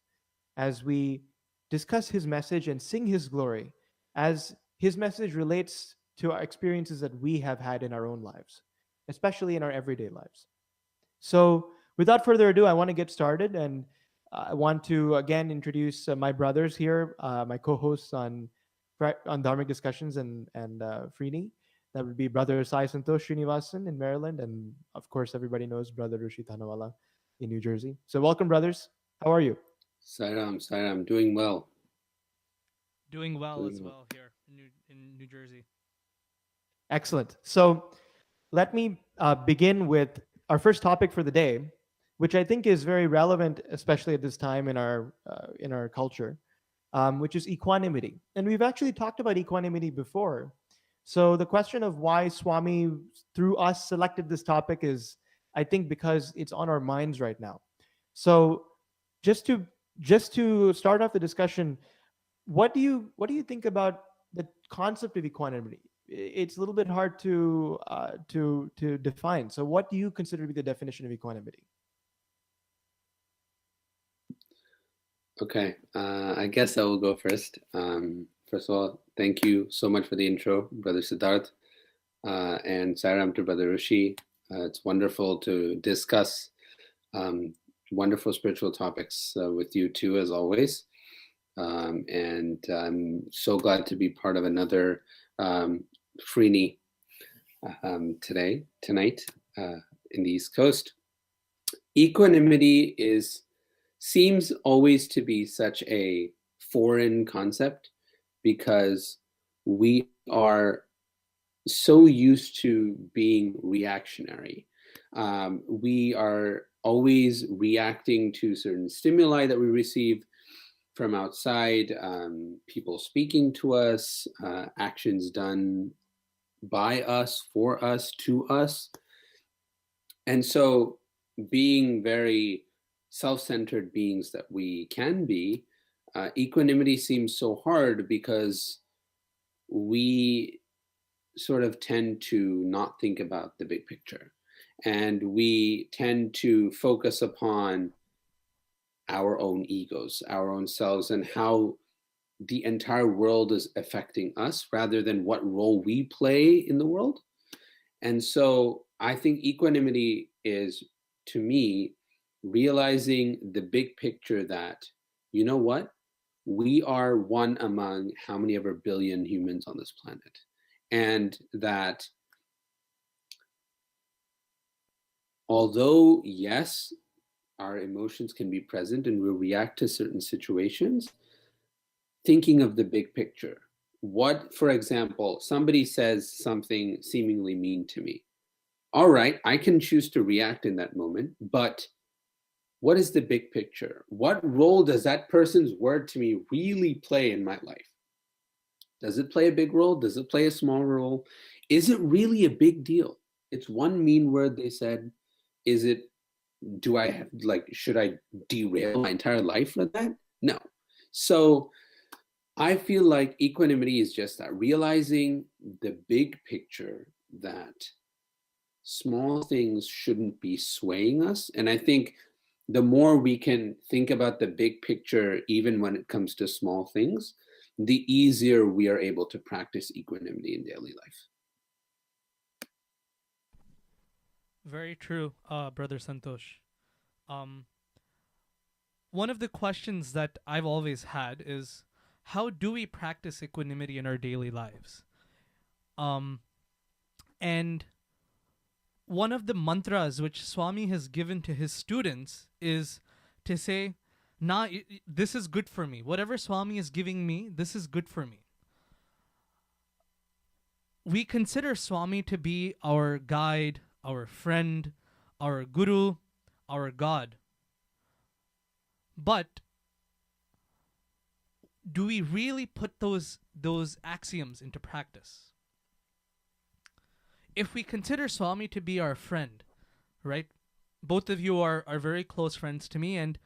as we discuss his message and sing his glory, as his message relates to our experiences that we have had in our own lives, especially in our everyday lives. So without further ado, I want to get started, and I want to again introduce my brothers here, my co-hosts on Dharmic Discussions and FriNI. That would be Brother Sai93 Srinivasan in Maryland, and of course, everybody knows Brother Rishi Thanawala in New Jersey. So welcome, brothers. How are you? Sairam, doing well. Doing well as well here in New Jersey. Excellent. So let me begin with our first topic for the day, which I think is very relevant, especially at this time in our culture, which is equanimity. And we've actually talked about equanimity before. So the question of why Swami, through us, selected this topic is, I think, because it's on our minds right now. So just to start off the discussion, what do you think about the concept of equanimity? It's a little bit hard to define. So what do you consider to be the definition of equanimity? Okay, I guess I will go first. First of all, thank you so much for the intro, Brother Siddharth, and Sairam to Brother Rishi. It's wonderful to discuss wonderful spiritual topics with you too, as always. And I'm so glad to be part of another FriNI tonight in the East Coast. Equanimity seems always to be such a foreign concept because we are so used to being reactionary. We are always reacting to certain stimuli that we receive from outside, people speaking to us, actions done by us, for us, to us. And so being very self-centered beings that we can be, equanimity seems so hard because we sort of tend to not think about the big picture. And we tend to focus upon our own egos, our own selves, and how the entire world is affecting us rather than what role we play in the world. And so I think equanimity is, to me, realizing the big picture that, you know what? We are one among how many ever billion humans on this planet. And that although, yes, our emotions can be present and we'll react to certain situations, thinking of the big picture. What, for example, somebody says something seemingly mean to me. All right, I can choose to react in that moment, but what is the big picture? What role does that person's word to me really play in my life? Does it play a big role? Does it play a small role? Is it really a big deal? It's one mean word they said. Is it, should I derail my entire life for that? No. So I feel like equanimity is just that, realizing the big picture, that small things shouldn't be swaying us. And I think the more we can think about the big picture, even when it comes to small things, the easier we are able to practice equanimity in daily life. Very true, Brother Santosh. One of the questions that I've always had is, how do we practice equanimity in our daily lives? And one of the mantras which Swami has given to his students is to say, this is good for me. Whatever Swami is giving me, this is good for me. We consider Swami to be our guide, our friend, our guru, our God. But do we really put those axioms into practice? If we consider Swami to be our friend, right? Both of you are very close friends to me, and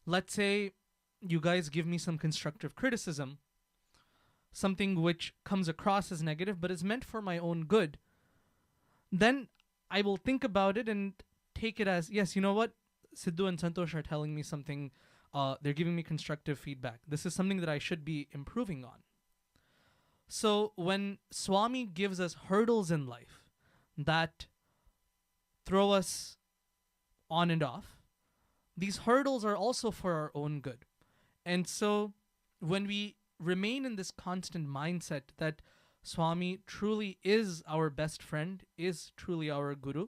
let's say you guys give me some constructive criticism, something which comes across as negative but is meant for my own good, then I will think about it and take it as, yes, you know what? Sidhu and Santosh are telling me something, they're giving me constructive feedback. This is something that I should be improving on. So when Swami gives us hurdles in life that throw us on and off, these hurdles are also for our own good. And so when we remain in this constant mindset that Swami truly is our best friend, is truly our guru,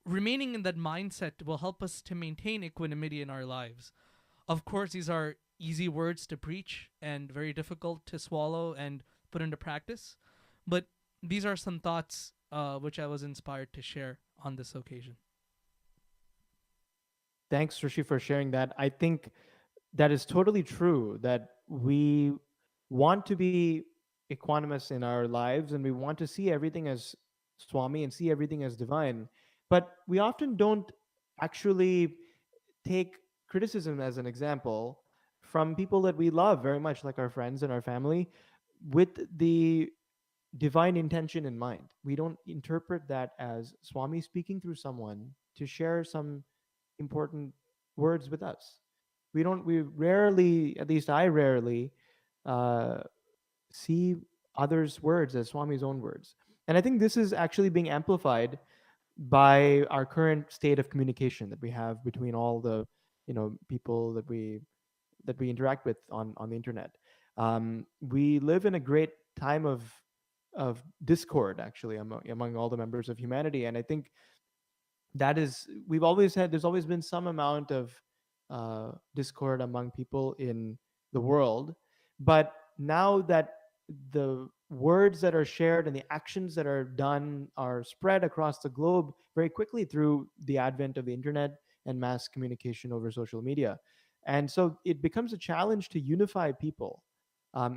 remaining in that mindset will help us to maintain equanimity in our lives. Of course, these are easy words to preach and very difficult to swallow and put into practice, but these are some thoughts which I was inspired to share on this occasion. Thanks, Rishi, for sharing that. I think that is totally true, that we want to be equanimous in our lives and we want to see everything as Swami and see everything as divine. But we often don't actually take criticism as an example from people that we love very much, like our friends and our family, with the divine intention in mind. We don't interpret that as Swami speaking through someone to share some important words with us. We rarely, at least I rarely, see others' words as Swami's own words. And I think this is actually being amplified by our current state of communication that we have between all the people that we interact with on the internet. We live in a great time of discord, actually, among all the members of humanity, and I think that is, there's always been some amount of discord among people in the world, but now that the words that are shared and the actions that are done are spread across the globe very quickly through the advent of the internet and mass communication over social media. And so it becomes a challenge to unify people,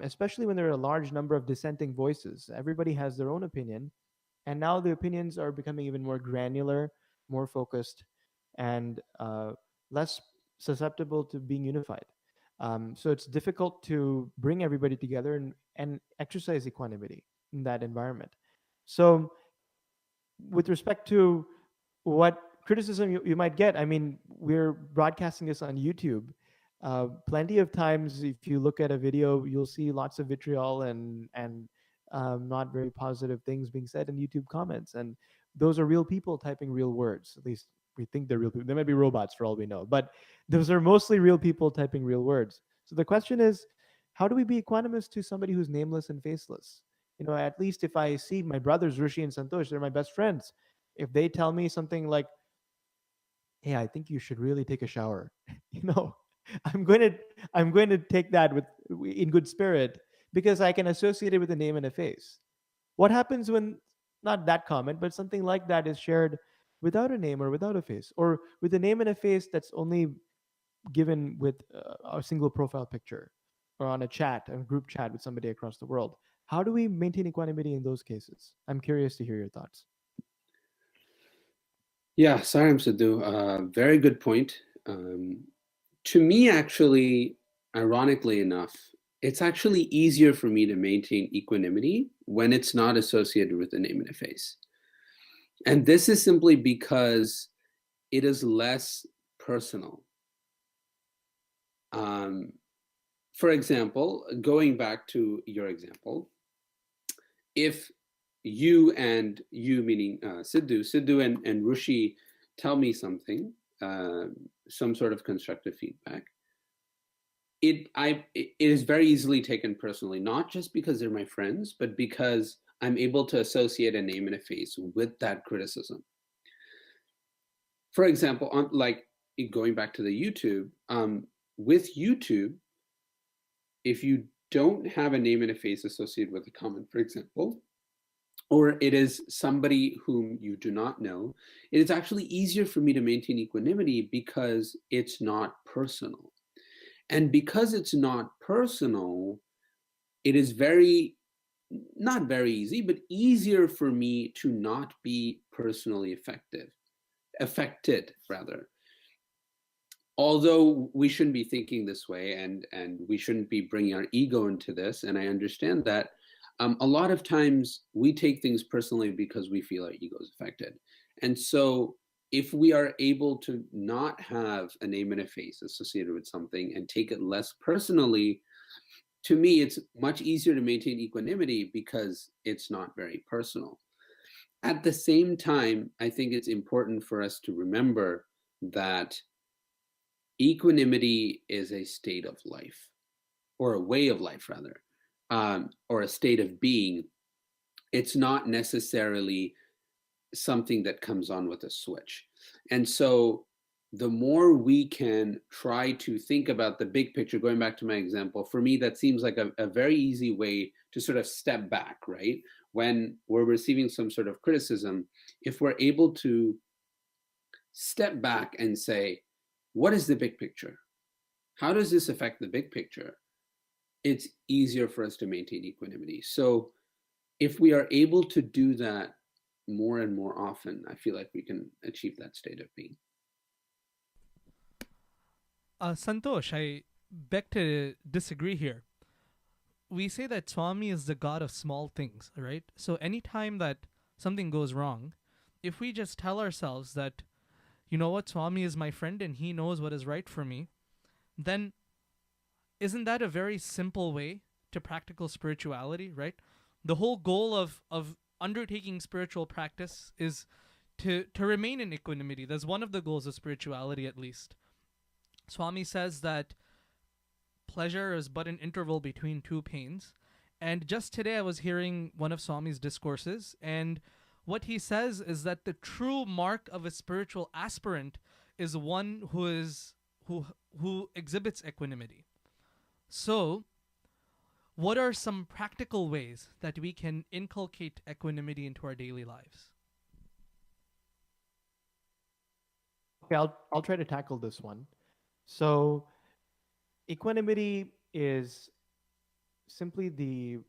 especially when there are a large number of dissenting voices. Everybody has their own opinion, and now the opinions are becoming even more granular, more focused, and less susceptible to being unified. So it's difficult to bring everybody together and exercise equanimity in that environment. So with respect to what criticism you might get, I mean, we're broadcasting this on YouTube. Plenty of times, if you look at a video, you'll see lots of vitriol and not very positive things being said in YouTube comments. And those are real people typing real words. At least we think they're real people. They might be robots for all we know, but those are mostly real people typing real words. So the question is, how do we be equanimous to somebody who's nameless and faceless? At least if I see my brothers, Rishi and Santosh, they're my best friends. If they tell me something like, hey, I think you should really take a shower, I'm going to take that in good spirit, because I can associate it with a name and a face. What happens when not that comment, but something like that is shared without a name or without a face, or with a name and a face that's only given with a single profile picture, or on a group chat with somebody across the world? How do we maintain equanimity in those cases? I'm curious to hear your thoughts. Yeah, Saram Sidhu, very good point. To me, actually, ironically enough, it's actually easier for me to maintain equanimity when it's not associated with a name and a face. And this is simply because it is less personal. For example, going back to your example, if you meaning Sidhu and Rishi tell me something, some sort of constructive feedback, it is very easily taken personally, not just because they're my friends, but because I'm able to associate a name and a face with that criticism. For example, like going back to the YouTube, with YouTube, if you don't have a name and a face associated with a comment, for example, or it is somebody whom you do not know, it is actually easier for me to maintain equanimity because it's not personal. And because it's not personal, it is not very easy, but easier for me to not be personally affected rather. Although we shouldn't be thinking this way, and we shouldn't be bringing our ego into this, and I understand that, a lot of times we take things personally because we feel our ego is affected. And so if we are able to not have a name and a face associated with something and take it less personally, to me, it's much easier to maintain equanimity because it's not very personal. At the same time, I think it's important for us to remember that equanimity is a state of life, or a way of life rather, or a state of being. It's not necessarily something that comes on with a switch. And so the more we can try to think about the big picture, going back to my example, for me, that seems like a very easy way to sort of step back, right? When we're receiving some sort of criticism, if we're able to step back and say, what is the big picture? How does this affect the big picture? It's easier for us to maintain equanimity. So if we are able to do that more and more often, I feel like we can achieve that state of being. Santosh, I beg to disagree here. We say that Swami is the god of small things, right? So anytime that something goes wrong, if we just tell ourselves that, you know what, Swami is my friend and he knows what is right for me, then isn't that a very simple way to practical spirituality, right? The whole goal of undertaking spiritual practice is to remain in equanimity. That's one of the goals of spirituality, at least. Swami says that pleasure is but an interval between two pains. And just today I was hearing one of Swami's discourses, and what he says is that the true mark of a spiritual aspirant is one who exhibits equanimity. So, what are some practical ways that we can inculcate equanimity into our daily lives? Okay, I'll try to tackle this one. So, equanimity is simply the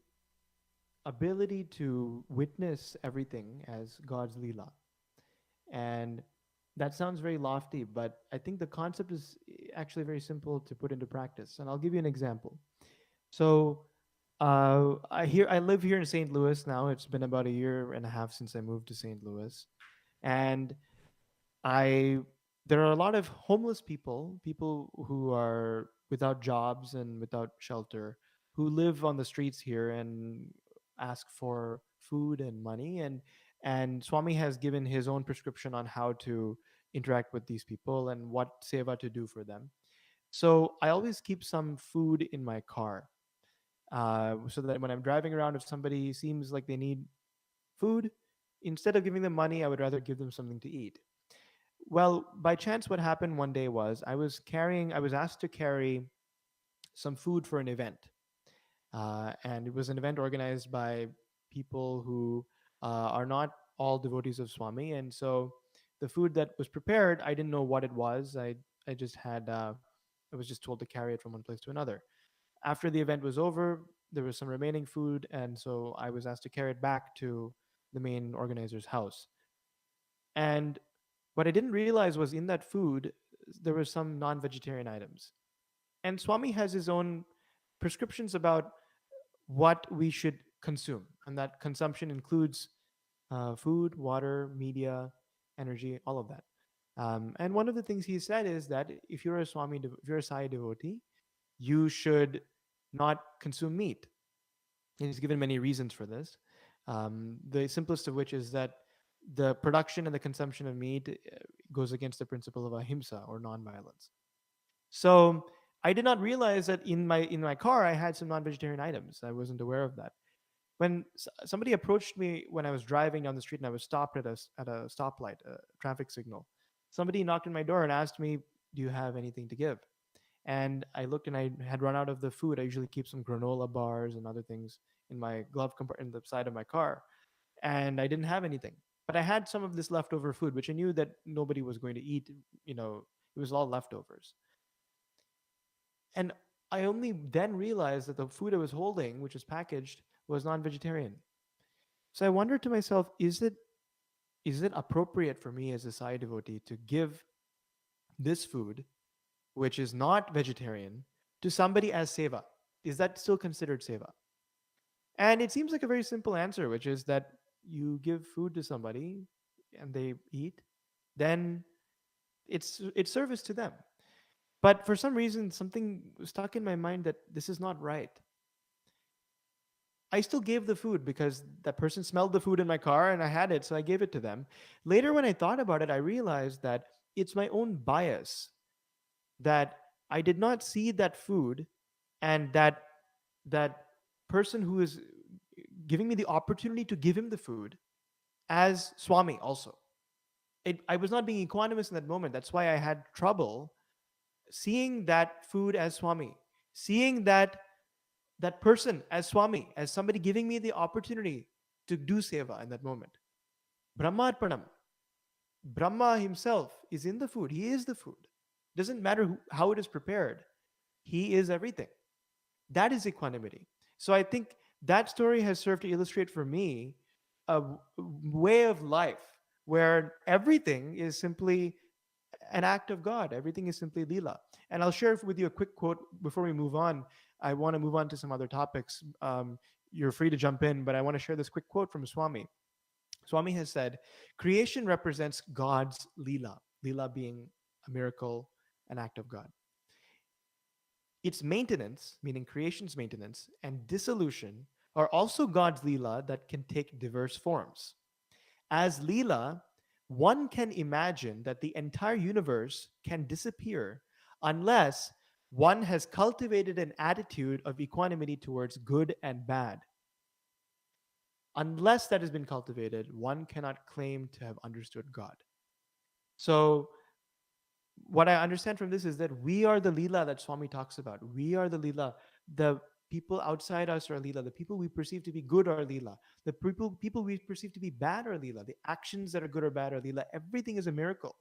ability to witness everything as God's Leela. And that sounds very lofty, but I think the concept is actually very simple to put into practice. And I'll give you an example. So I live here in St. Louis now. It's been about a year and a half since I moved to St. Louis. And there are a lot of homeless people who are without jobs and without shelter, who live on the streets here and ask for food and money. And Swami has given his own prescription on how to interact with these people and what seva to do for them. So I always keep some food in my car, so that when I'm driving around, if somebody seems like they need food, instead of giving them money, I would rather give them something to eat. Well, by chance, what happened one day was I was asked to carry some food for an event. And it was an event organized by people who are not all devotees of Swami. And so the food that was prepared, I didn't know what it was. I was just told to carry it from one place to another. After the event was over, there was some remaining food, and so I was asked to carry it back to the main organizer's house. And what I didn't realize was in that food, there were some non-vegetarian items. And Swami has his own prescriptions about what we should consume. And that consumption includes food, water, media, energy, all of that. And one of the things he said is that if you're a Sai devotee, you should not consume meat. And he's given many reasons for this. The simplest of which is that the production and the consumption of meat goes against the principle of ahimsa, or non-violence. So I did not realize that in my car I had some non-vegetarian items. I wasn't aware of that. When somebody approached me when I was driving down the street and I was stopped at a stoplight, a traffic signal, somebody knocked on my door and asked me, "Do you have anything to give?" And I looked and I had run out of the food. I usually keep some granola bars and other things in my glove compartment in the side of my car, and I didn't have anything. But I had some of this leftover food, which I knew that nobody was going to eat. You know, it was all leftovers. And I only then realized that the food I was holding, which was packaged, was non-vegetarian. So I wondered to myself, is it appropriate for me as a Sai devotee to give this food, which is not vegetarian, to somebody as seva? Is that still considered seva? And it seems like a very simple answer, which is that you give food to somebody and they eat, then it's service to them. But for some reason, something stuck in my mind that this is not right. I still gave the food because that person smelled the food in my car and I had it, so I gave it to them. Later, when I thought about it, I realized that it's my own bias that I did not see that food and that person who is giving me the opportunity to give him the food as Swami also. I was not being equanimous in that moment. That's why I had trouble seeing that food as Swami, seeing that person as Swami, as somebody giving me the opportunity to do seva in that moment. Brahmarpanam. Brahma himself is in the food. He is the food. Doesn't matter how it is prepared. He is everything. That is equanimity. So I think that story has served to illustrate for me a way of life where everything is simply an act of God. Everything is simply lila. And I'll share with you a quick quote before we move on. I want to move on to some other topics. You're free to jump in, but I want to share this quick quote from Swami. Swami has said, creation represents God's lila, lila being a miracle, an act of God. Its maintenance, meaning creation's maintenance, and dissolution are also God's lila that can take diverse forms. As lila, one can imagine that the entire universe can disappear unless one has cultivated an attitude of equanimity towards good and bad. Unless that has been cultivated, one cannot claim to have understood God. So, what I understand from this is that we are the lila that Swami talks about. We are the lila. The people outside us are lila. The people we perceive to be good are lila. The people we perceive to be bad are lila. The actions that are good or bad are lila. Everything is a miracle.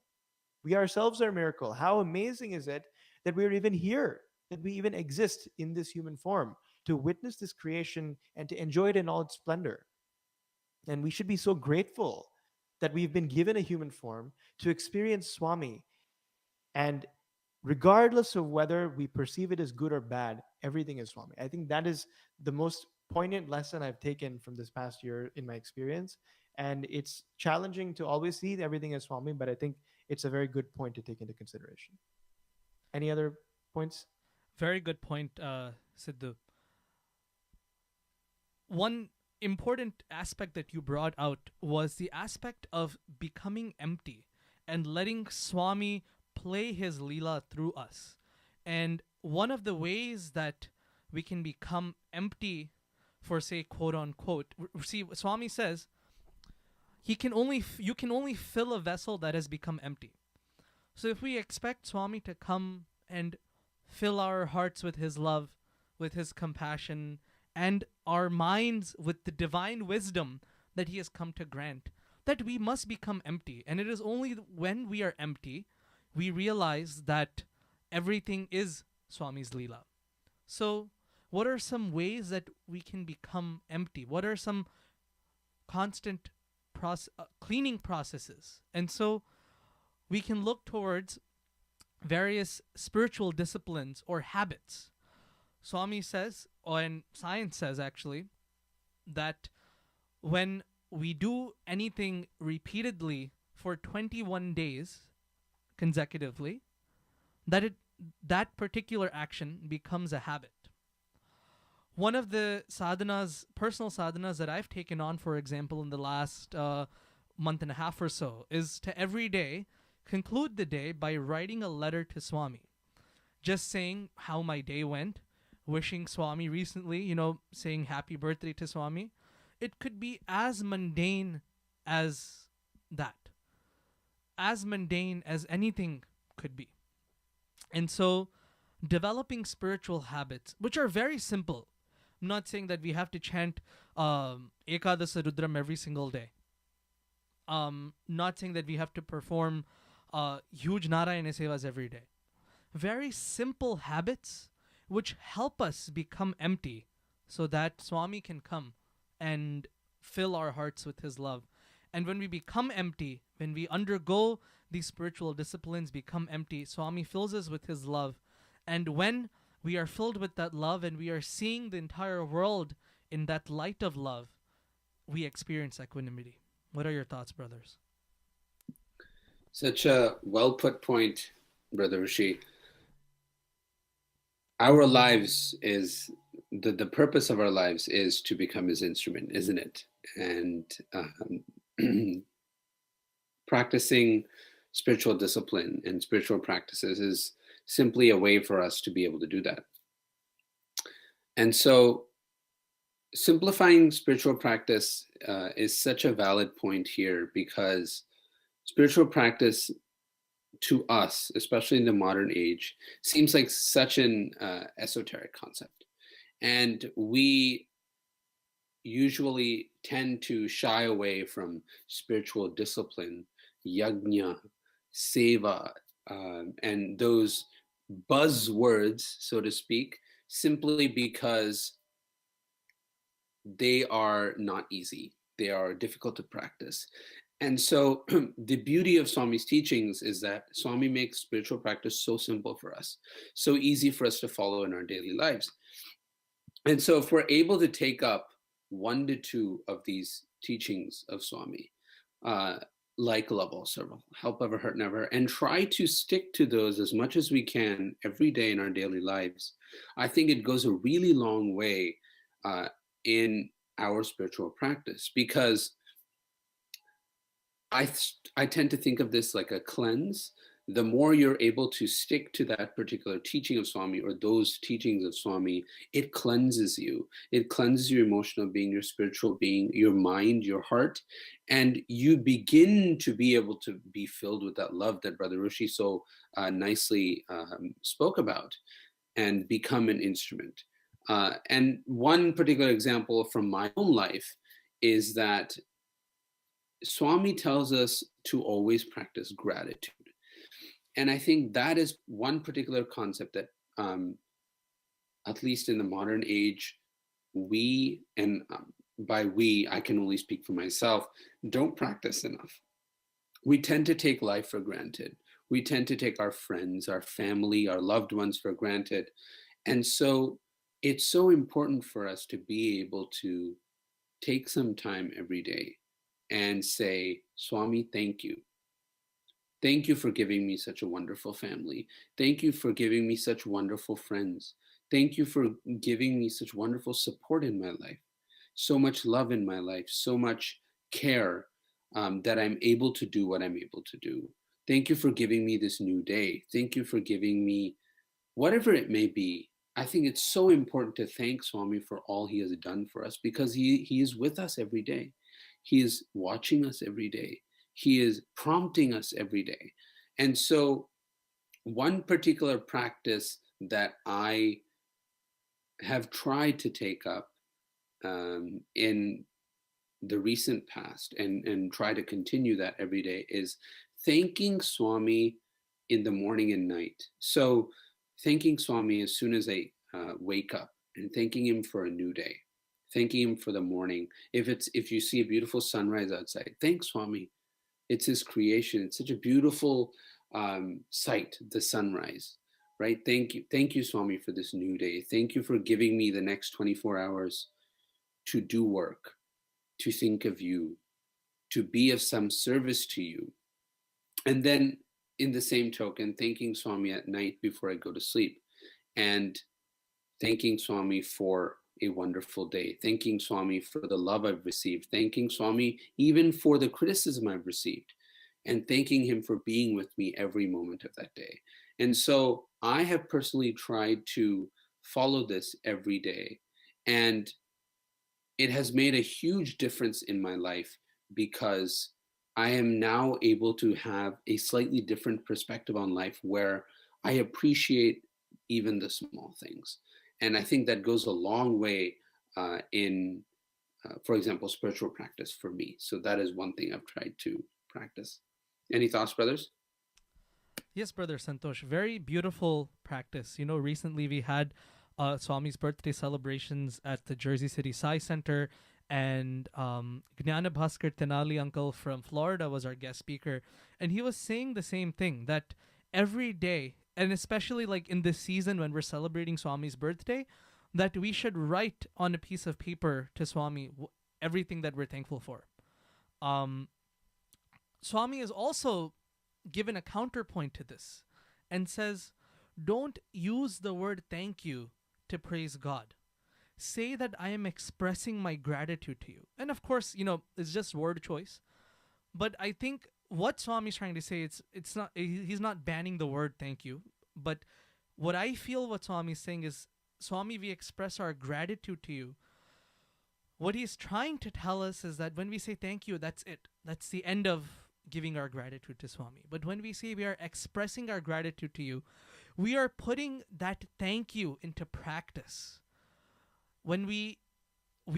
We ourselves are a miracle. How amazing is it that we're even here, that we even exist in this human form to witness this creation and to enjoy it in all its splendor. And we should be so grateful that we've been given a human form to experience Swami. And regardless of whether we perceive it as good or bad, everything is Swami. I think that is the most poignant lesson I've taken from this past year in my experience. And it's challenging to always see everything as Swami, but I think it's a very good point to take into consideration. Any other points? Very good point, Siddhu. One important aspect that you brought out was the aspect of becoming empty and letting Swami play his lila through us. And one of the ways that we can become empty for, say, quote unquote, see, Swami says you can only fill a vessel that has become empty. So if we expect Swami to come and fill our hearts with his love, with his compassion, and our minds with the divine wisdom that he has come to grant, that we must become empty. And it is only when we are empty we realize that everything is Swami's lila. So what are some ways that we can become empty? What are some constant cleaning processes? And so we can look towards various spiritual disciplines or habits. Swami says, and science says actually, that when we do anything repeatedly for 21 days consecutively, that particular action becomes a habit. One of the sadhanas, personal sadhanas that I've taken on, for example, in the last month and a half or so, is to every day conclude the day by writing a letter to Swami, just saying how my day went, wishing Swami recently, saying happy birthday to Swami, it could be as mundane as that, as mundane as anything could be. And so, developing spiritual habits, which are very simple. I'm not saying that we have to chant Ekadasa Rudram every single day. Not saying that we have to perform huge Narayana Sevas every day. Very simple habits which help us become empty so that Swami can come and fill our hearts with his love. And when we become empty, when we undergo these spiritual disciplines, become empty, Swami fills us with his love. And when we are filled with that love and we are seeing the entire world in that light of love, we experience equanimity. What are your thoughts, brothers? Such a well put point, Brother Rishi. Our lives is the purpose of our lives is to become his instrument, isn't it? And practicing spiritual discipline and spiritual practices is simply a way for us to be able to do that. And so simplifying spiritual practice is such a valid point here, because spiritual practice to us, especially in the modern age, seems like such an esoteric concept. And we usually tend to shy away from spiritual discipline, yajna, seva, and those buzzwords, so to speak, simply because they are not easy. They are difficult to practice. And so the beauty of Swami's teachings is that Swami makes spiritual practice so simple for us, so easy for us to follow in our daily lives. And so if we're able to take up 1 to 2 of these teachings of Swami, like love all serve, help ever, hurt never, and try to stick to those as much as we can every day in our daily lives, I think it goes a really long way in our spiritual practice, because I tend to think of this like a cleanse. The more you're able to stick to that particular teaching of Swami or those teachings of Swami, it cleanses you. It cleanses your emotional being, your spiritual being, your mind, your heart, and you begin to be able to be filled with that love that Brother Rishi so nicely spoke about, and become an instrument. And one particular example from my own life is that Swami tells us to always practice gratitude. And I think that is one particular concept that, at least in the modern age, we, and by we, I can only speak for myself, don't practice enough. We tend to take life for granted. We tend to take our friends, our family, our loved ones for granted. And so it's so important for us to be able to take some time every day and say, Swami, thank you. Thank you for giving me such a wonderful family. Thank you for giving me such wonderful friends. Thank you for giving me such wonderful support in my life, so much love in my life, so much care that I'm able to do what I'm able to do. Thank you for giving me this new day. Thank you for giving me whatever it may be. I think it's so important to thank Swami for all he has done for us, because he is with us every day. He is watching us every day. He is prompting us every day. And so one particular practice that I have tried to take up in the recent past and try to continue that every day is thanking Swami in the morning and night. So thanking Swami as soon as I wake up, and thanking him for a new day, thanking him for the morning. If you see a beautiful sunrise outside, thank Swami. It's his creation. It's such a beautiful sight, the sunrise, right? Thank you, Swami, for this new day. Thank you for giving me the next 24 hours to do work, to think of you, to be of some service to you. And then in the same token, thanking Swami at night before I go to sleep, and thanking Swami for a wonderful day, thanking Swami for the love I've received, thanking Swami even for the criticism I've received, and thanking him for being with me every moment of that day. And so I have personally tried to follow this every day. And it has made a huge difference in my life because I am now able to have a slightly different perspective on life where I appreciate even the small things. And I think that goes a long way in, for example, spiritual practice for me. So that is one thing I've tried to practice. Any thoughts, brothers? Yes, brother Santosh. Very beautiful practice. You know, recently we had Swami's birthday celebrations at the Jersey City Sai Center, and Gnana Bhaskar Tenali uncle from Florida was our guest speaker, and he was saying the same thing, that every day, and especially like in this season when we're celebrating Swami's birthday, that we should write on a piece of paper to Swami everything that we're thankful for. Um, Swami is also given a counterpoint to this and says, don't use the word thank you to praise God. Say that I am expressing my gratitude to you. And of course, you know, it's just word choice. But I think what Swami's trying to say, it's not, he's not banning the word thank you. But what I feel what Swami's saying is, Swami, we express our gratitude to you. What he's trying to tell us is that when we say thank you, that's it. That's the end of giving our gratitude to Swami. But when we say we are expressing our gratitude to you, we are putting that thank you into practice. When we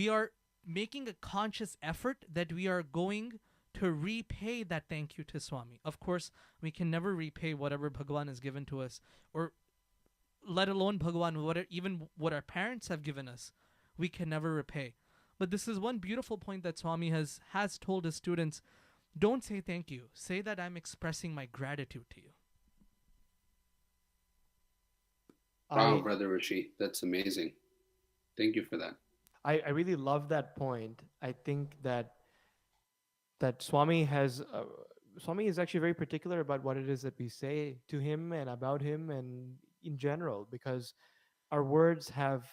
are making a conscious effort that we are going to repay that thank you to Swami. Of course, we can never repay whatever Bhagawan has given to us, or let alone Bhagawan, even what our parents have given us, we can never repay. But this is one beautiful point that Swami has told his students. Don't say thank you. Say that I'm expressing my gratitude to you. Wow, Brother Rishi, that's amazing. Thank you for that. I really love that point. I think that Swami is actually very particular about what it is that we say to him and about him and in general, because our words have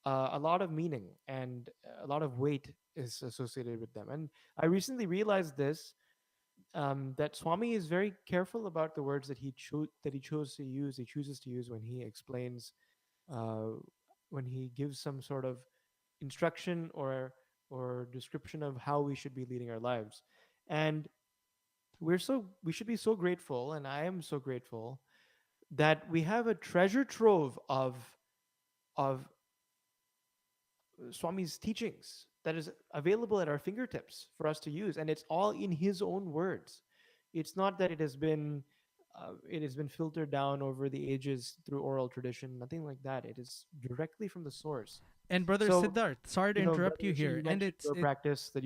a lot of meaning and a lot of weight is associated with them. And I recently realized this, that Swami is very careful about the words that he chooses to use when he explains, when he gives some sort of instruction or description of how we should be leading our lives. And we should be so grateful, and I am so grateful that we have a treasure trove of Swami's teachings that is available at our fingertips for us to use, and it's all in his own words. It's not that it has been filtered down over the ages through oral tradition, nothing like that. It is directly from the source. And Brother Siddharth, sorry to interrupt you here. And it's your practice that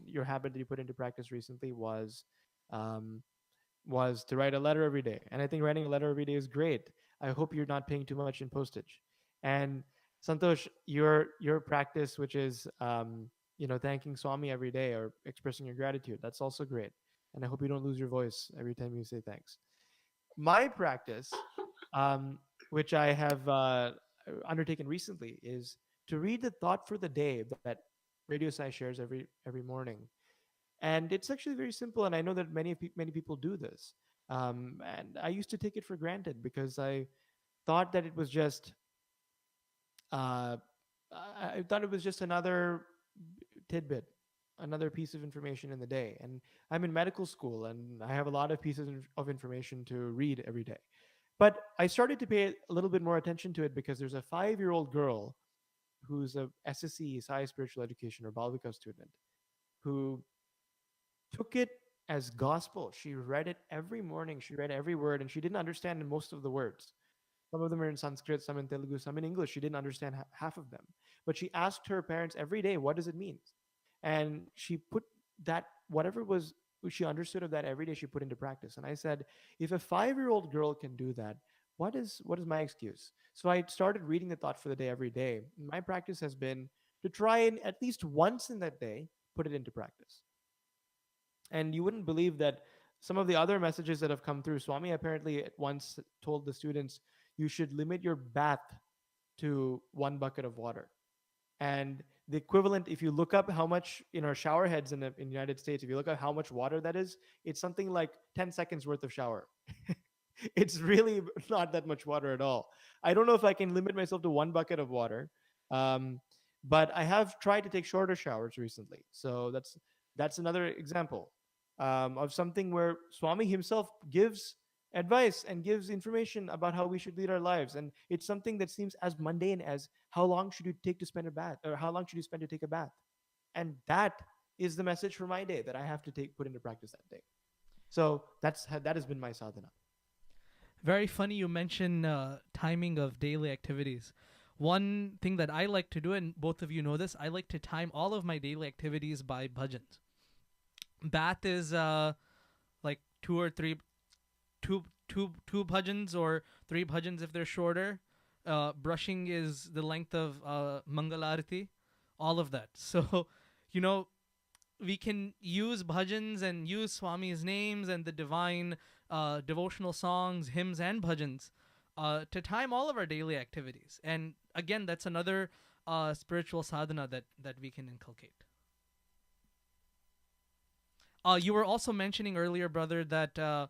your habit that you put into practice recently was to write a letter every day. And I think writing a letter every day is great. I hope you're not paying too much in postage. And Santosh, your practice, which is thanking Swami every day or expressing your gratitude, that's also great. And I hope you don't lose your voice every time you say thanks. My practice, which I have undertaken recently, is to read the thought for the day that Radio Sai shares every morning. And it's actually very simple, and I know that many people do this. And I used to take it for granted because I thought that it was just I thought it was just another tidbit, another piece of information in the day. And I'm in medical school, and I have a lot of pieces of information to read every day. But I started to pay a little bit more attention to it because there's a 5-year-old girl who's a SSE, Sai Spiritual Education, or Balvika student, who took it as gospel. She read it every morning. She read every word, and she didn't understand most of the words. Some of them are in Sanskrit, some in Telugu, some in English. She didn't understand half of them. But she asked her parents every day, what does it mean? And she put that, whatever was she understood of that every day, she put into practice. And I said, if a 5-year-old girl can do that, what is my excuse? So I started reading the thought for the day every day. My practice has been to try and at least once in that day, put it into practice. And you wouldn't believe that some of the other messages that have come through, Swami apparently at once told the students, you should limit your bath to 1 bucket of water. And the equivalent, if you look up how much in our shower heads in the United States, if you look at how much water that is, it's something like 10 seconds worth of shower. It's really not that much water at all. I don't know if I can limit myself to 1 bucket of water. But I have tried to take shorter showers recently. So that's another example of something where Swami himself gives advice and gives information about how we should lead our lives. And it's something that seems as mundane as how long should you take to spend a bath, or how long should you spend to take a bath. And that is the message for my day that I have to put into practice that day. So that has been my sadhana. Very funny you mention timing of daily activities. One thing that I like to do, and both of you know this, I like to time all of my daily activities by bhajans. Bath is like two bhajans or three bhajans if they're shorter. Brushing is the length of Mangalarti, all of that. So, you know, we can use bhajans and use Swami's names and the divine devotional songs, hymns, and bhajans to time all of our daily activities. And again, that's another spiritual sadhana that we can inculcate. You were also mentioning earlier, brother, that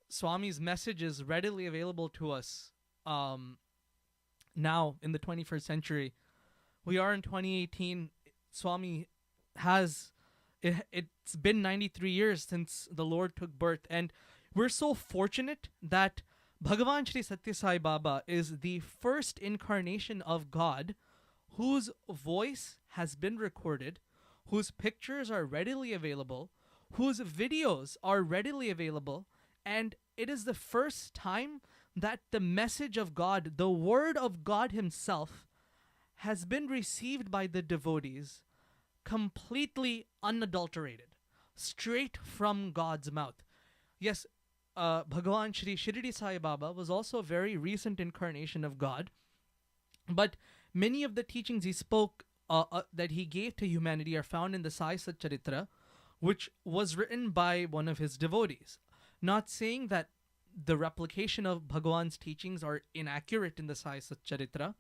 Swami's message is readily available to us now in the 21st century. We are in 2018. Swami has... It's been 93 years since the Lord took birth, and we're so fortunate that Bhagavan Shri Satya Sai Baba is the first incarnation of God whose voice has been recorded, whose pictures are readily available, whose videos are readily available, and it is the first time that the message of God, the word of God himself, has been received by the devotees completely unadulterated, straight from God's mouth. Yes, Bhagavan Shri Shirdi Sai Baba was also a very recent incarnation of God, but many of the teachings he spoke, that he gave to humanity, are found in the Sai Satcharitra, which was written by one of his devotees. Not saying that the replication of Bhagavan's teachings are inaccurate in the Sai Satcharitra,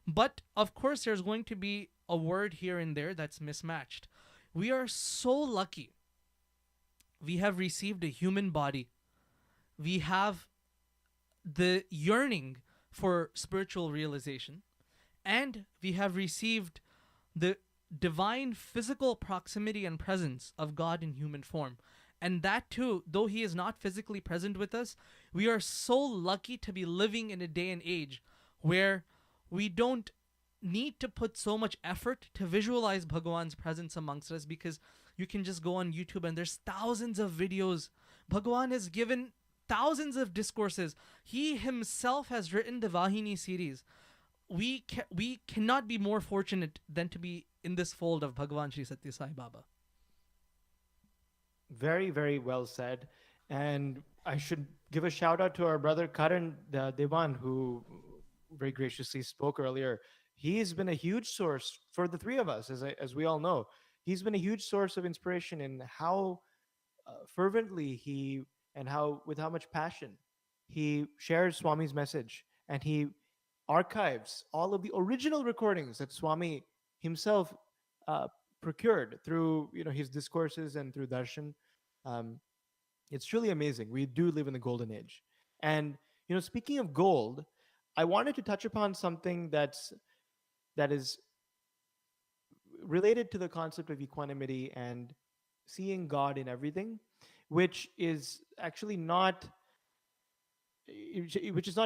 but of course there's going to be a word here and there that's mismatched. We are so lucky. We have received a human body. We have the yearning for spiritual realization. And we have received the divine physical proximity and presence of God in human form. And that too, though he is not physically present with us, we are so lucky to be living in a day and age where we don't need to put so much effort to visualize Bhagawan's presence amongst us, because you can just go on YouTube and there's thousands of videos. Bhagawan has given thousands of discourses. He himself has written the Vahini series. We cannot be more fortunate than to be in this fold of Bhagavan Shri Satya Sai Baba. Very, very well said. And I should give a shout out to our brother Karan, Dewan, who very graciously spoke earlier. He's been a huge source for the three of us, as we all know. He's been a huge source of inspiration in how fervently with how much passion he shares Swami's message, and he archives all of the original recordings that Swami himself procured through his discourses and through darshan. It's truly amazing. We do live in the golden age. And speaking of gold, I wanted to touch upon something that is related to the concept of equanimity and seeing God in everything, which is actually not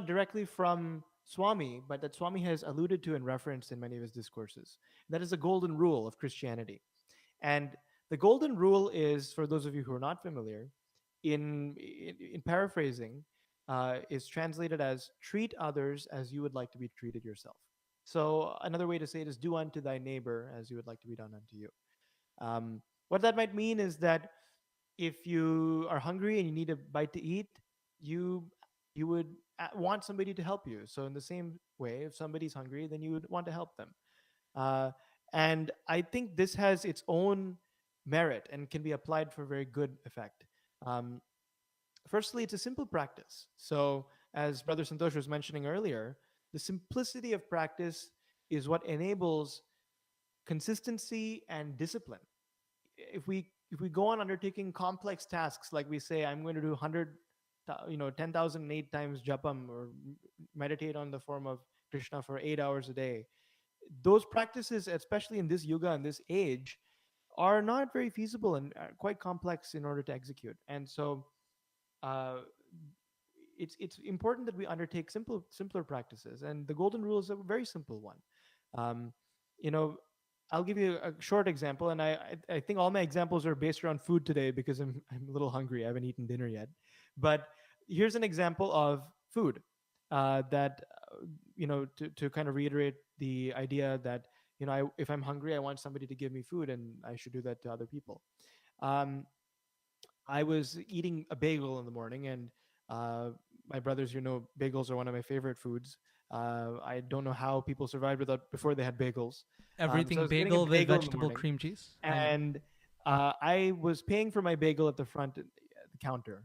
directly from Swami, but that Swami has alluded to and referenced in many of his discourses. That is the golden rule of Christianity. And the golden rule is, for those of you who are not familiar, in paraphrasing, is translated as treat others as you would like to be treated yourself. So another way to say it is do unto thy neighbor as you would like to be done unto you. What that might mean is that if you are hungry and you need a bite to eat, you would want somebody to help you. So in the same way, if somebody's hungry, then you would want to help them. And I think this has its own merit and can be applied for very good effect. Firstly, it's a simple practice. So as Brother Santosh was mentioning earlier, the simplicity of practice is what enables consistency and discipline. If we go on undertaking complex tasks, like we say, I'm going to do 10,008 times japam, or meditate on the form of Krishna for 8 hours a day, those practices, especially in this yuga and this age, are not very feasible and quite complex in order to execute. And so uh, it's important that we undertake simpler practices. And the golden rule is a very simple one. Um, you know, I'll give you a short example, and I think all my examples are based around food today because I'm a little hungry. I haven't eaten dinner yet, but here's an example of food that to kind of reiterate the idea that if I'm hungry, I want somebody to give me food, and I should do that to other people. Um, I was eating a bagel in the morning, and uh, my brothers, bagels are one of my favorite foods. I don't know how people survived without before they had bagels. So I Everything was getting a bagel with bagel in the vegetable morning, cream cheese. I know. and I was paying for my bagel at the front at the counter,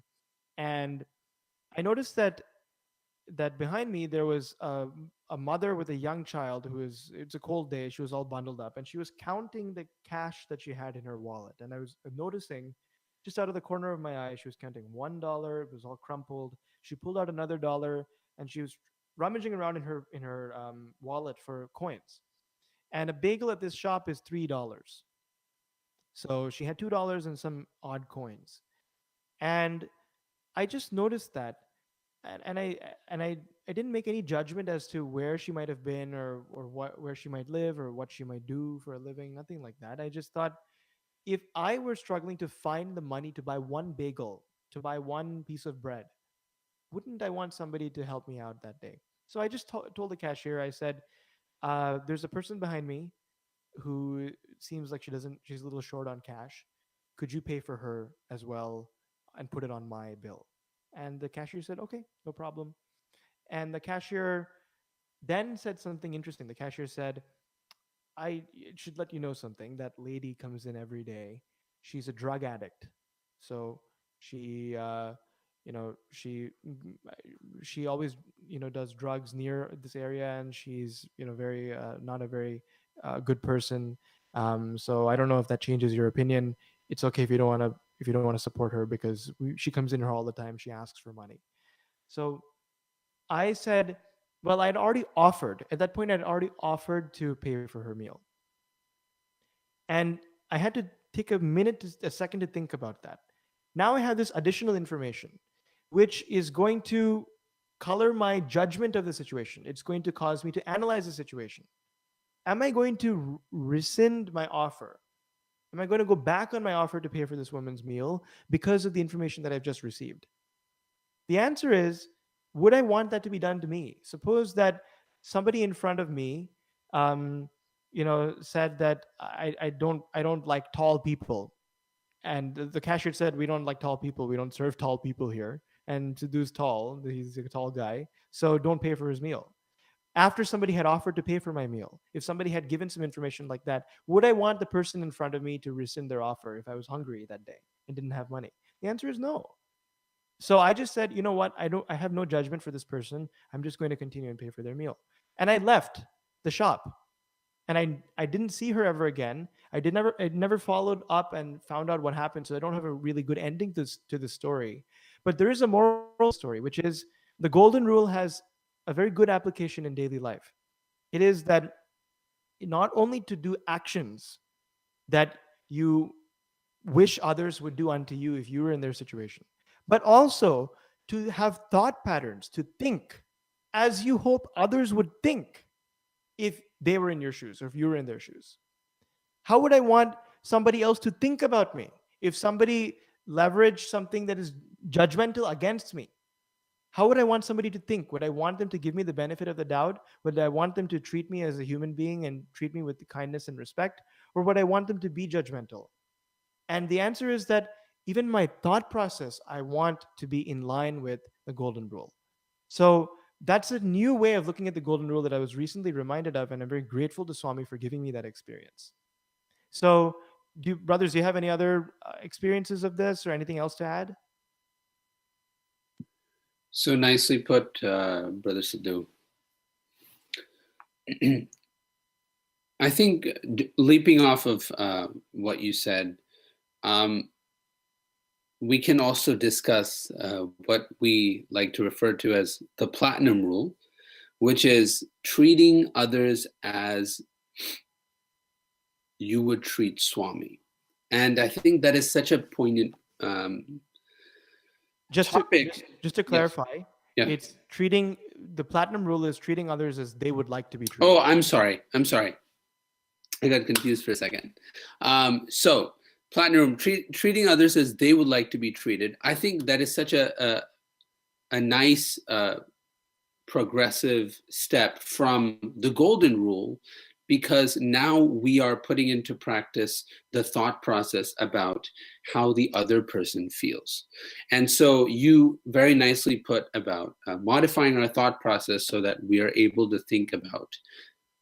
and I noticed that behind me there was a mother with a young child it's a cold day. She was all bundled up, and she was counting the cash that she had in her wallet. And I was noticing, just out of the corner of my eye, she was counting $1. It was all crumpled. She pulled out another dollar, and she was rummaging around in her wallet for coins. And a bagel at this shop is $3, so she had $2 and some odd coins. And I just noticed that, and I didn't make any judgment as to where she might have been, or where she might live, or what she might do for a living. Nothing like that. I just thought, if I were struggling to find the money to buy one bagel, to buy one piece of bread, wouldn't I want somebody to help me out that day? So I just told the cashier, I said, "There's a person behind me who seems like she's a little short on cash. Could you pay for her as well and put it on my bill?" And the cashier said, "Okay, no problem." And the cashier then said something interesting. The cashier said, "I should let you know something. That lady comes in every day. She's a drug addict. So she, she always, does drugs near this area, and she's, very not a very good person. So I don't know if that changes your opinion. It's okay if you don't want to support her, because she comes in here all the time. She asks for money." So I said, well, I'd already offered. At that point, I'd already offered to pay for her meal. And I had to take a second to think about that. Now I have this additional information, which is going to color my judgment of the situation. It's going to cause me to analyze the situation. Am I going to rescind my offer? Am I going to go back on my offer to pay for this woman's meal because of the information that I've just received? The answer is, would I want that to be done to me? Suppose that somebody in front of me, said that I don't like tall people, and the cashier said, "We don't like tall people. We don't serve tall people here." And Sidhu's tall; he's a tall guy, so don't pay for his meal. After somebody had offered to pay for my meal, if somebody had given some information like that, would I want the person in front of me to rescind their offer if I was hungry that day and didn't have money? The answer is no. So I just said, you know what? I have no judgment for this person. I'm just going to continue and pay for their meal. And I left the shop. And I didn't see her ever again. I never followed up and found out what happened. So I don't have a really good ending to the story. But there is a moral story, which is the golden rule has a very good application in daily life. It is that not only to do actions that you wish others would do unto you if you were in their situation, but also to have thought patterns, to think as you hope others would think if they were in your shoes or if you were in their shoes. How would I want somebody else to think about me if somebody leveraged something that is judgmental against me? How would I want somebody to think? Would I want them to give me the benefit of the doubt? Would I want them to treat me as a human being and treat me with kindness and respect? Or would I want them to be judgmental? And the answer is that even my thought process, I want to be in line with the golden rule. So that's a new way of looking at the golden rule that I was recently reminded of, and I'm very grateful to Swami for giving me that experience. So, brothers, do you have any other experiences of this or anything else to add? So nicely put, Brother Sidhu. I think leaping off of what you said, we can also discuss what we like to refer to as the platinum rule, which is treating others as you would treat Swami. And I think that is such a poignant topic. Just to clarify, Yeah. it's treating, the platinum rule is treating others as they would like to be treated. Oh, I'm sorry. I got confused for a second. So platinum, treating others as they would like to be treated. I think that is such a nice progressive step from the golden rule, because now we are putting into practice the thought process about how the other person feels. And so you very nicely put about modifying our thought process so that we are able to think about,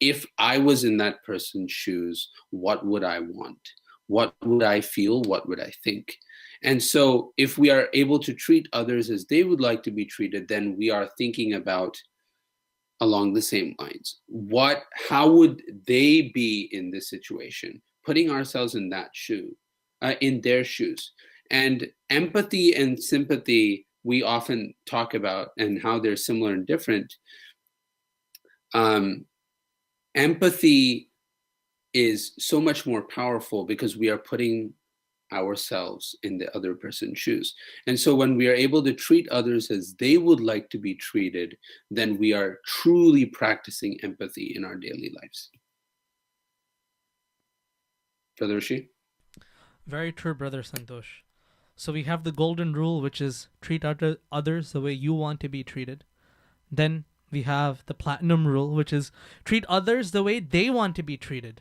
if I was in that person's shoes, what would I want? What would I feel? What would I think? And so if we are able to treat others as they would like to be treated, then we are thinking about along the same lines. How would they be in this situation? Putting ourselves in that shoe, in their shoes. And empathy and sympathy, we often talk about and how they're similar and different. Empathy is so much more powerful because we are putting ourselves in the other person's shoes. And so when we are able to treat others as they would like to be treated, then we are truly practicing empathy in our daily lives. Brother Rishi? Very true, Brother Santosh. So we have the golden rule, which is treat others the way you want to be treated. Then we have the platinum rule, which is treat others the way they want to be treated.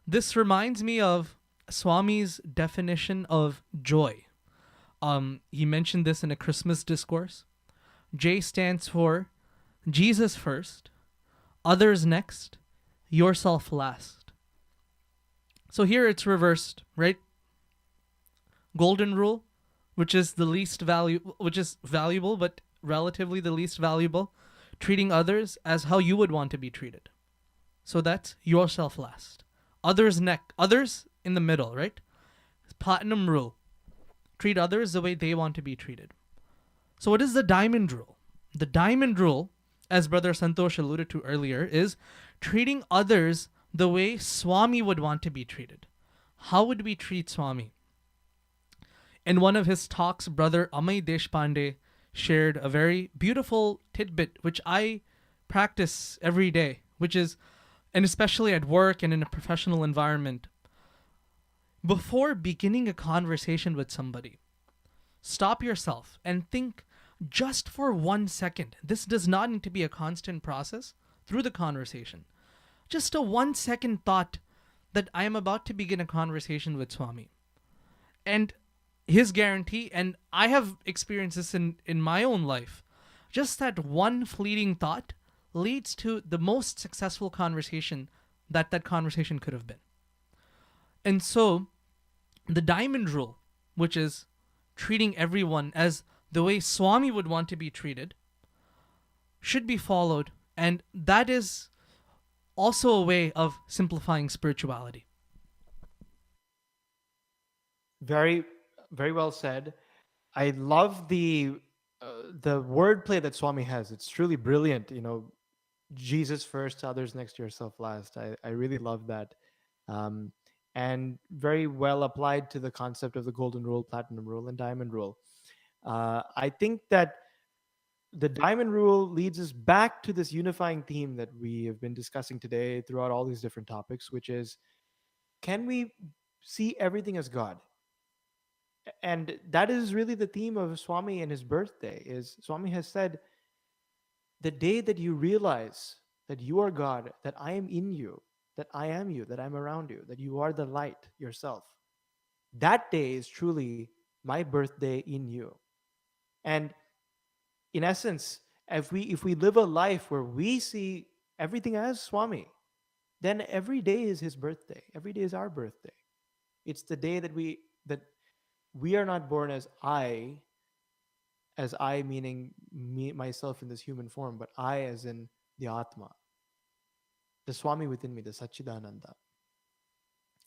This reminds me of Swami's definition of joy. He mentioned this in a Christmas discourse. J stands for Jesus first, others next, yourself last. So here it's reversed, right? Golden rule, which is valuable but relatively the least valuable, treating others as how you would want to be treated. So that's yourself last. Others in the middle, right? Platinum rule. Treat others the way they want to be treated. So what is the diamond rule? The diamond rule, as Brother Santosh alluded to earlier, is treating others the way Swami would want to be treated. How would we treat Swami? In one of his talks, Brother Amay Deshpande shared a very beautiful tidbit, which I practice every day, which is, and especially at work and in a professional environment, before beginning a conversation with somebody, stop yourself and think just for 1 second. This does not need to be a constant process through the conversation. Just a 1 second thought that I am about to begin a conversation with Swami. And his guarantee, and I have experienced this in my own life, just that one fleeting thought leads to the most successful conversation that conversation could have been. And so the diamond rule, which is treating everyone as the way Swami would want to be treated, should be followed. And that is also a way of simplifying spirituality. Very, very well said. I love the wordplay that Swami has. It's truly brilliant. Jesus first, others next, yourself last. I really love that. And very well applied to the concept of the golden rule, platinum rule, and diamond rule. I think that the diamond rule leads us back to this unifying theme that we have been discussing today throughout all these different topics, which is, can we see everything as God? And that is really the theme of Swami and his birthday. Is Swami has said, the day that you realize that you are God, that I am in you, that I am you, that I'm around you, that you are the light yourself, that day is truly my birthday in you. And in essence, if we live a life where we see everything as Swami, then every day is his birthday. Every day is our birthday. It's the day that we are not born as I meaning me, myself in this human form, but I as in the Atma, the Swami within me, the Satchidananda.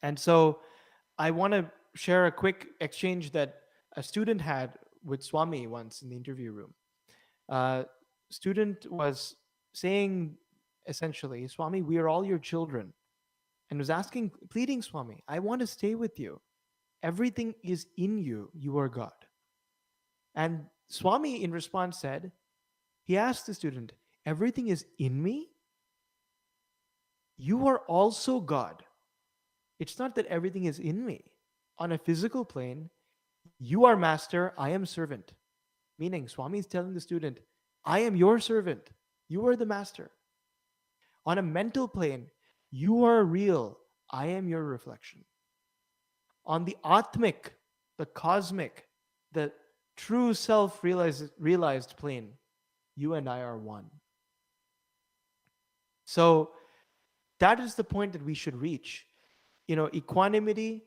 And so I want to share a quick exchange that a student had with Swami once in the interview room. Student was saying essentially, Swami, we are all your children. And was asking, pleading, Swami, I want to stay with you. Everything is in you. You are God. And Swami, in response, said, he asked the student, everything is in me? You are also God. It's not that everything is in me. On a physical plane, you are master, I am servant. Meaning, Swami is telling the student, I am your servant. You are the master. On a mental plane, you are real. I am your reflection. On the Atmic, the cosmic, the true self-realized plane, you and I are one. So that is the point that we should reach. Equanimity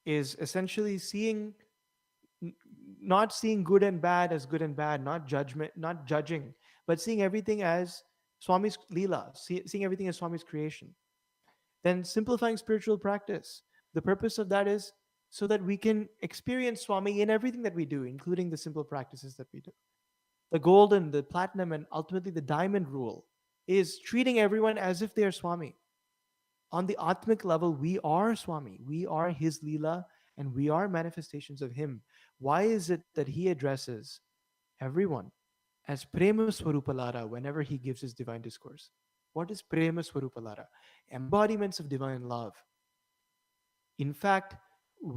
is essentially not seeing good and bad as good and bad, not judging, but seeing everything as Swami's Leela, seeing everything as Swami's creation. Then simplifying spiritual practice. The purpose of that is so that we can experience Swami in everything that we do, including the simple practices that we do. The golden, the platinum, and ultimately the diamond rule is treating everyone as if they are Swami. On the Atmic level, we are Swami. We are his Leela, and we are manifestations of him. Why is it that he addresses everyone as Prema Swarupalara whenever he gives his divine discourse? What is Prema Swarupalara? Embodiments of divine love. In fact,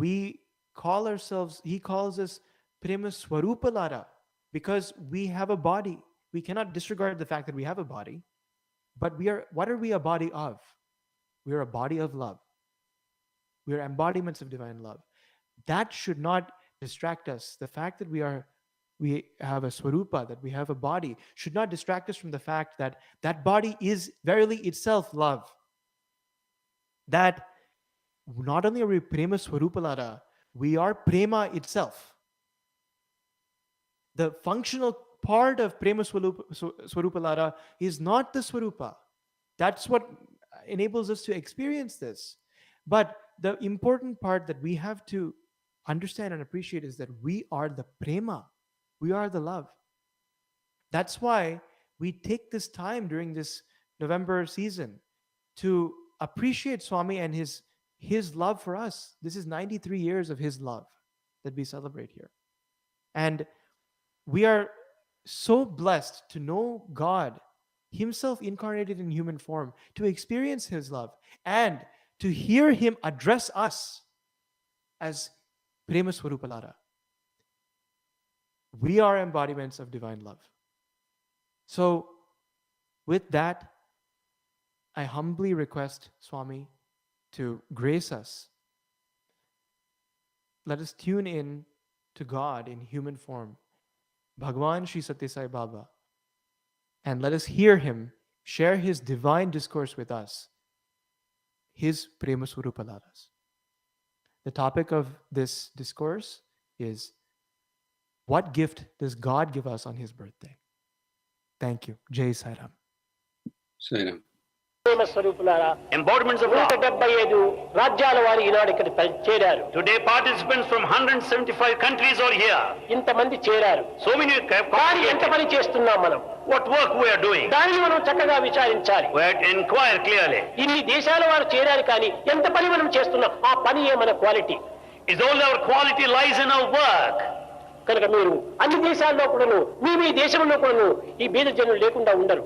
he calls us Prema Swarupalara because we have a body. We cannot disregard the fact that we have a body. But what are we a body of? We are a body of love. We are embodiments of divine love. That should not distract us. The fact that we have a swarupa, that we have a body, should not distract us from the fact that that body is verily itself love. That not only are we prema swarupalara, we are prema itself. The functional part of prema swarupalara is not the swarupa. That's what enables us to experience this. But the important part that we have to understand and appreciate is that we are the prema. We are the love. That's why we take this time during this November season to appreciate Swami and his love for us. This is 93 years of his love that we celebrate here. And we are so blessed to know God himself incarnated in human form, to experience his love, and to hear him address us as Prema Swarupalara. We are embodiments of divine love. So, with that, I humbly request Swami to grace us. Let us tune in to God in human form, Bhagawan Sri Satya Sai Baba, and let us hear him share his divine discourse with us, his Prema Swarupalaras. The topic of this discourse is, what gift does God give us on his birthday? Thank you. Jai Sai Ram. Sai Ram. Embodiments of love. Today participants from 175 countries are here. So many. What work we are doing? We have to inquire clearly. Is all our quality lies in our work. కనుక మీరు అన్ని దేశాల్లో కూడాను మీ దేశంలో కూడాను ఈ బీద జనులు లేకుండా ఉండరు.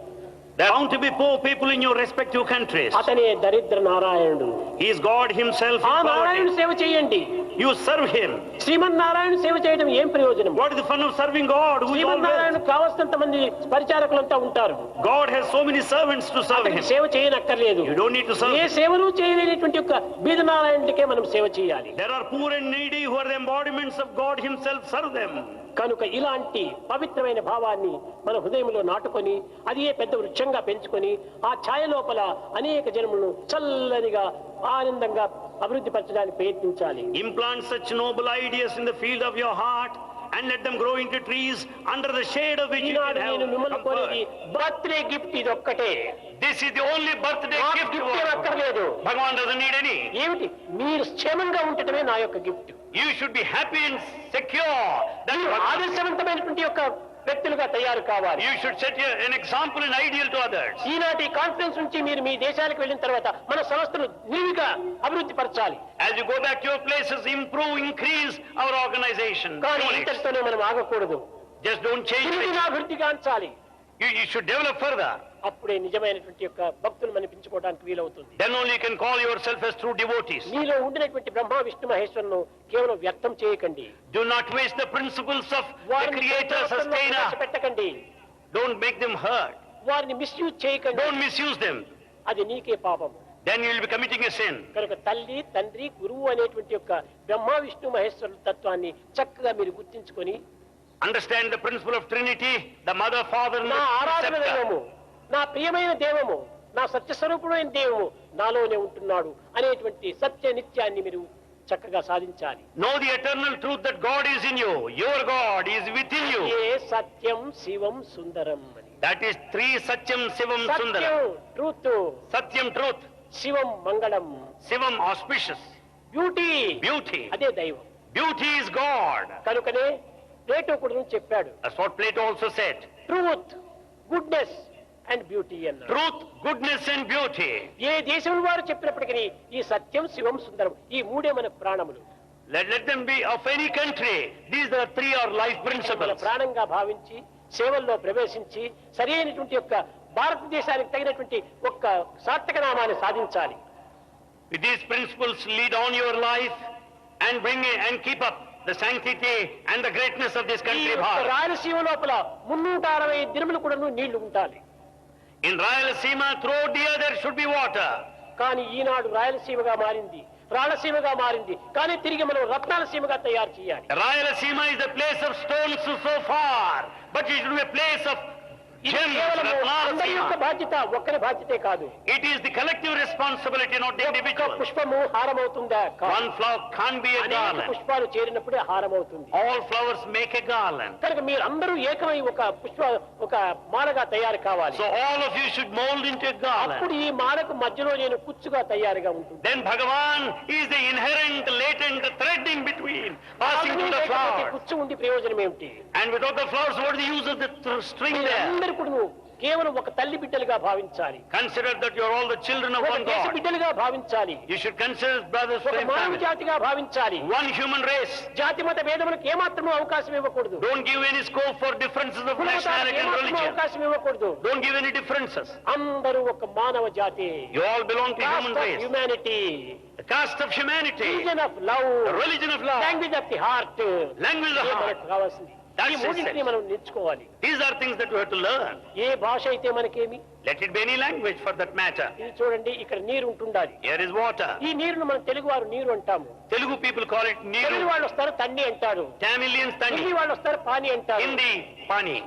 There are bound to be poor people in your respective countries. అతనే దరిద్ర నారాయణుడు. He is God himself. ఆ నారాయణ సేవ చేయండి. You serve him. శ్రీమన్నారాయణ సేవ చేయడం ఏం ప్రయోజనం? What is the fun of serving God? Srimannarayana కావలసినంత మంది పరిచారకులంతా ఉంటారు. God has so many servants to serve him. సేవ చేయనక్కర్లేదు. You don't need to serve. ఏ సేవను చేయలేనటువంటి యొక్క బీద నారాయణుడికే మనం సేవ చేయాలి. There are poor and needy who are the embodiments of God himself. Serve them. కనుక ఇలాంటి పవిత్రమైన భావాన్ని మన హృదయంలో నాటుకొని అదే పెద్ద వృక్షంగా పెంచుకొని ఆ ఛాయ లోపల అనేక జన్మలను చల్లనిగా ఆనందంగా అభివృద్ధి పరచడానికి ప్రయత్నించాలి. Implant such noble ideas in the field of your heart and let them grow into trees under the shade of which you can have comfort. Birthday gift ఇది ఒక్కటే. This is the only birthday gift. Bhagawan doesn't need any. ఏమిటి? మీరు క్షేమంగా ఉండటమే నా యొక్క gift. You should be happy and secure. That ఆదర్శవంతమైనటువంటి యొక్క వ్యక్తులుగా తయారు కావాలి. You should set an example and ideal to others. ఈనాటి కాన్ఫరెన్స్ నుంచి మీరు మీ దేశాలకు వెళ్ళిన తర్వాత మన సంస్థను నిలువుగా అభివృద్ధి పరచాలి. As you go back to your places, improve, increase our organization. కానీ ఇంతటితోనే మనం ఆగకూడదు. Just don't change it. అభివృద్ధి కాంచాలి. You should develop further. అప్పుడే నిజమైనటువంటి యొక్క భక్తులు మనం పెంచుకోవడానికి వీలవుతుంది. Then only you can call yourself as true devotees. మీలో ఉండినటువంటి బ్రహ్మ విష్ణు మహేశ్వరులను కేవలం వ్యర్థం చేయకండి. Do not waste the principles of the creator, sustainer. పెట్టకండి. Don't make them hurt. వారిని మిస్యూజ్ చేయకండి. Don't misuse them. అది నీకే పాపం. Then you will be committing a sin. కనుక తల్లి తండ్రి గురువు అనేటువంటి యొక్క బ్రహ్మ విష్ణు మహేశ్వరుల తత్వాన్ని చక్కగా మీరు గుర్తించుకొని Understand the principle of Trinity, the mother, father, and నా ఆరాధన the దైవము, నా ప్రియమైన దైవము, నా సత్యస్వరూపుడైన దైవము నాలోనే ఉంటున్నాడు అనేటువంటి సత్య నిత్యాన్ని మీరు చక్కగా సాధించాలి. Know the eternal truth that God is in you. Your God is within you. ఏ సత్యం శివం సుందరం అని. That is three Satyam, Shivam, Sundaram. Satyam truth, Satyam, truth. శివం మంగళం, Shivam, auspicious. Beauty, Beauty. అదే దైవం. Beauty is God. కనుకనే Plato కూడా చెప్పాడు. That's what Plato also said. Truth, goodness and beauty అన్నాడు. Truth, goodness, and beauty. ఏ దేశం వారు చెప్పినప్పటికీ ఈ సత్యం శివం సుందరం ఈ మూడే మన ప్రాణములు. Let them be of any country. These are three are life మన principles. ప్రాణంగా భావించి సేవల్లో ప్రవేశించి సరైనటువంటి యొక్క భారతదేశానికి తగినటువంటి ఒక్క సార్థక నామాన్ని సాధించాలి. With these principles, lead on your life and bring it and keep up the sanctity and the greatness of this ఈ country, యొక్క Bharat. రాయలసీమ లోపల 365 దినములు కూడా నీళ్లు ఉండాలి. In Rayalaseema, throughout the year, there should be water. కానీ ఈనాడు రాయలసీమగా మారింది, రాయలసీమగా మారింది, కానీ తిరిగి మనం రత్నాలసీమగా తయారు చేయాలి. Rayalaseema is a place of stones so far, but it should be a place of ఇది gems, కేవలం అందరి యొక్క Ratnalaseema. బాధ్యత, ఒక్కరి బాధ్యతే కాదు. It is the collective responsibility, not the ఒక్క individual. పుష్పము హారమవుతుందా? కాదు. One flower can't be a అనేక garland. పుష్పాలు చేరినప్పుడే హారమవుతుంది. All flowers make a garland. కనుక మీరు అందరూ ఏకమై ఒక మాలగా తయారు కావాలి. So all of you should mold into a garland. అప్పుడు ఈ మాలకు మధ్యలో నేను కుచ్చుగా తయారుగా ఉంటుంది. Then Bhagavan is the inherent, latent thread in between, passing through the flowers. కుచ్చు ఉండి ప్రయోజనం ఏమిటి? And without the flowers, what is the use of the string there? అందరూ కూడా కేవలం ఒక తల్లి బిడ్డలుగా భావించాలి. Consider that you are all the children of ఒక one దేశ God. బిడ్డలుగా భావించాలి. You should consider brothers, ఒక same మానవ family. జాతిగా భావించాలి. One human race. జాతి మత భేదములకు ఏమాత్రమూ అవకాశం ఇవ్వకూడదు. Don't give any scope for differences of కులమతాలకు nationality and ఏమాత్రమూ religion. అవకాశం ఇవ్వకూడదు. Don't give any differences. అందరూ ఒక మానవ జాతి. You all belong to human race. Humanity, The caste of humanity. Religion of love, The religion of love. Language of the heart. Language of the heart. మనకు కావాల్సింది. That's ఈ మూడింటిని essential. మనం నేర్చుకోవాలి. These are things that you have to learn. ఏ భాష అయితే మనకేమి, Let it be any language for that matter. ఇది చూడండి, ఇక్కడ నీరు ఉంటుండాలి. Here is water. ఈ నీరును మనం తెలుగు వారు నీరు అంటాము. Telugu people call it Telugu Niru. వాళ్ళు వస్తారు తన్ని అంటారు. Tamilians Hindi Tani. వాళ్ళు వస్తారు పాని అంటారు. Hindi Pani.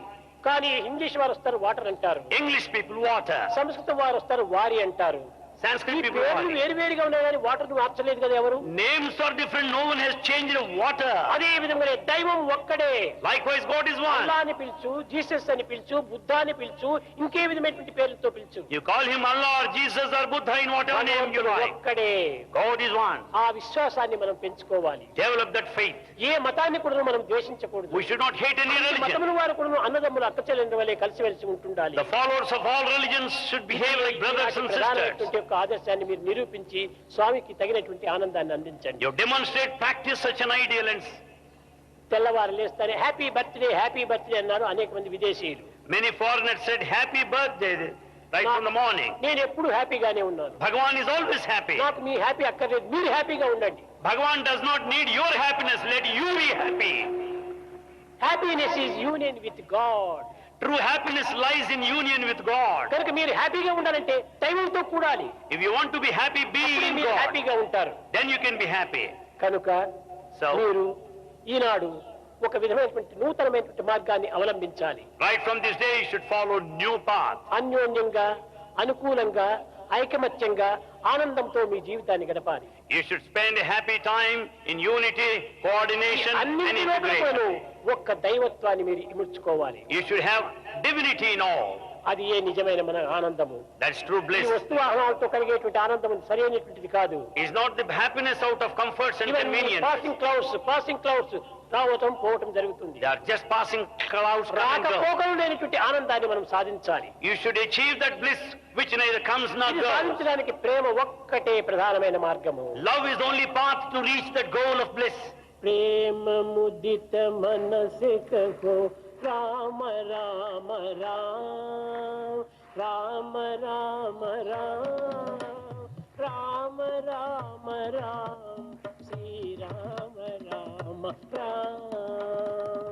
కానీ ఇంగ్లీష్ వారు వస్తారు వాటర్ అంటారు. English people water. సంస్కృతం వారు వస్తారు వారి అంటారు. ఈ Sanskrit people పేర్లు Wari. వేరువేరుగా ఉన్నాయి కానీ వాటర్ మార్చలేదు కదా ఎవరు. Names are different. No one has changed water. అదే విధంగా దైవం ఒక్కడే. Likewise, God is one. అల్లా అని పిలుచు, జీసస్ అని పిలుచు, బుద్ధ అని పిలుచు, ఇంకే విధమైనటువంటి పేర్లతో పిలుచు. You call him Allah or Jesus or Buddha in whatever name you like. ఒక్కడే. God is one. ఆ విశ్వాసాన్ని మనం పెంచుకోవాలి. Develop that faith. ఏ మతాన్ని కూడా మనం ద్వేషించకూడదు. We should not hate any religion. మతముల వారు కూడా అన్నదమ్ములు అక్కచెల్లెండ్ర వలె కలిసిమెలిసి ఉంటుండాలి. The followers of all religions should behave like brothers and sisters. ప్రధానమైనటువంటి యొక్క ఆదర్శాన్ని మీరు నిరూపించి స్వామికి తగినటువంటి ఆనందాన్ని అందించండి. You demonstrate, practice such an ideal and తెల్లవారు లేస్తానే హ్యాపీ బర్త్డే హ్యాపీ బర్త్డే అన్నారు అనేక మంది విదేశీయులు. many foreigners said happy birthday right from the morning. నేను ఎప్పుడు హ్యాపీగానే ఉన్నాను. Bhagavan is always happy. నాకు మీ హ్యాపీ అక్కర్లేదు, మీరు హ్యాపీగా ఉండండి. Bhagavan does not need your happiness. Let you be happy. Happiness is union with God. True happiness lies in union with God. కనుక మీరు హ్యాపీగా ఉండాలంటే దైవంతో కూడాలి. If you want to be happy, be అప్పుడే in మీరు God. హ్యాపీగా ఉంటారు. Then you can be happy. కనుక So, మీరు ఈనాడు ఒక విధమైనటువంటి నూతనమైనటువంటి మార్గాన్ని అవలంబించాలి. right from this day, you should follow new path. అన్యోన్యంగా, అనుకూలంగా, ఐకమత్యంగా, ఆనందంతో మీ జీవితాన్ని గడపాలి. You should spend a happy time in unity, coordination, and అన్నింటి లోపల integration. ఒక్క దైవత్వాన్ని మీరు ఇముడ్చుకోవాలి. You should have divinity in all. అది ఏ నిజమైన మన ఆనందము. That's true ఈ bliss. వస్తువాహనాలతో కలిగేటువంటి ఆనందం సరైనటువంటిది కాదు. It's not the happiness out of comforts and convenience. Passing clouds రావటం పోవటం జరుగుతుంది. They are just passing clouds, come and go. రాకపోకలు లేనిటువంటి ఆనందాన్ని మనం సాధించాలి. You should achieve that bliss which neither comes nor ఇది goes. సాధించడానికి ప్రేమ ఒక్కటే ప్రధానమైన మార్గము. Love is the only path to reach that goal of bliss. ప్రేమ ముదిత మనసే కహో రామ రామ రామ రామ రామ రామ రామ రామ శ్రీ రామ రామ రామ.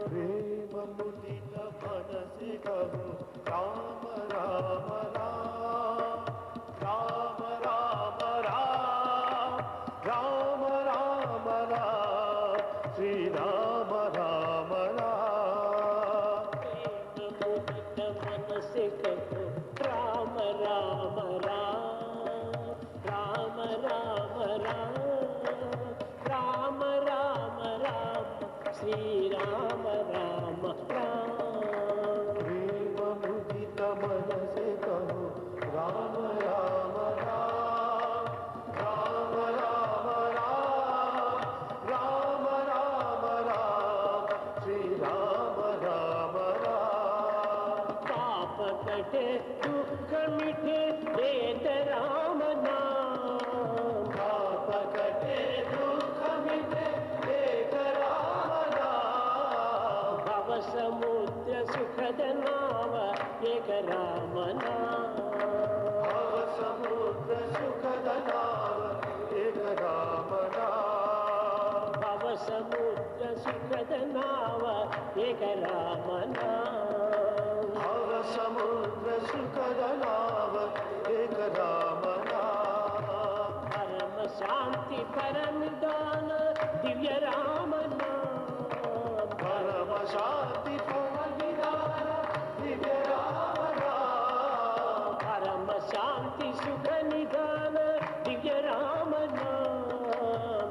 ప్రేమ ముదిత మనసే కహో రామ రామ రామ రామ రామ రామ రామ రామ శ్రీ రామ రామ రామ. ముదిత మనసే కహో రామ రామ రామ రామ రామ రామ రామ శ్రీ రామ రామ రామ. ప్రేమ ముదిత మనసే కహో రామ రామ రామ రామ రామ రామ రామ రామ శ్రీ రామ రామ రామ. పాప కటే దుఃఖ మిటే వేద రామ నామ. పాప కటే దుఃఖ మిటే ఏక రామ నామ. భవ సముద్ర సుఖద నావ ఏక రామ నామ. భవ సముద్ర సుఖద నామ ఏక రామ నామ. భవ సముద్ర సుఖద నావ ఏక రామ నామ. భవ సముద్ర సుఖద నామ ఏక రామ నామ. పరమ శాంతి పరమిదాన దివ్య రామ నామ. పరమ శాంతి పరమిదాన దివ్య రామ నామ. పరమ శాంతి సుఖ నిదాన దివ్య రామ నామ.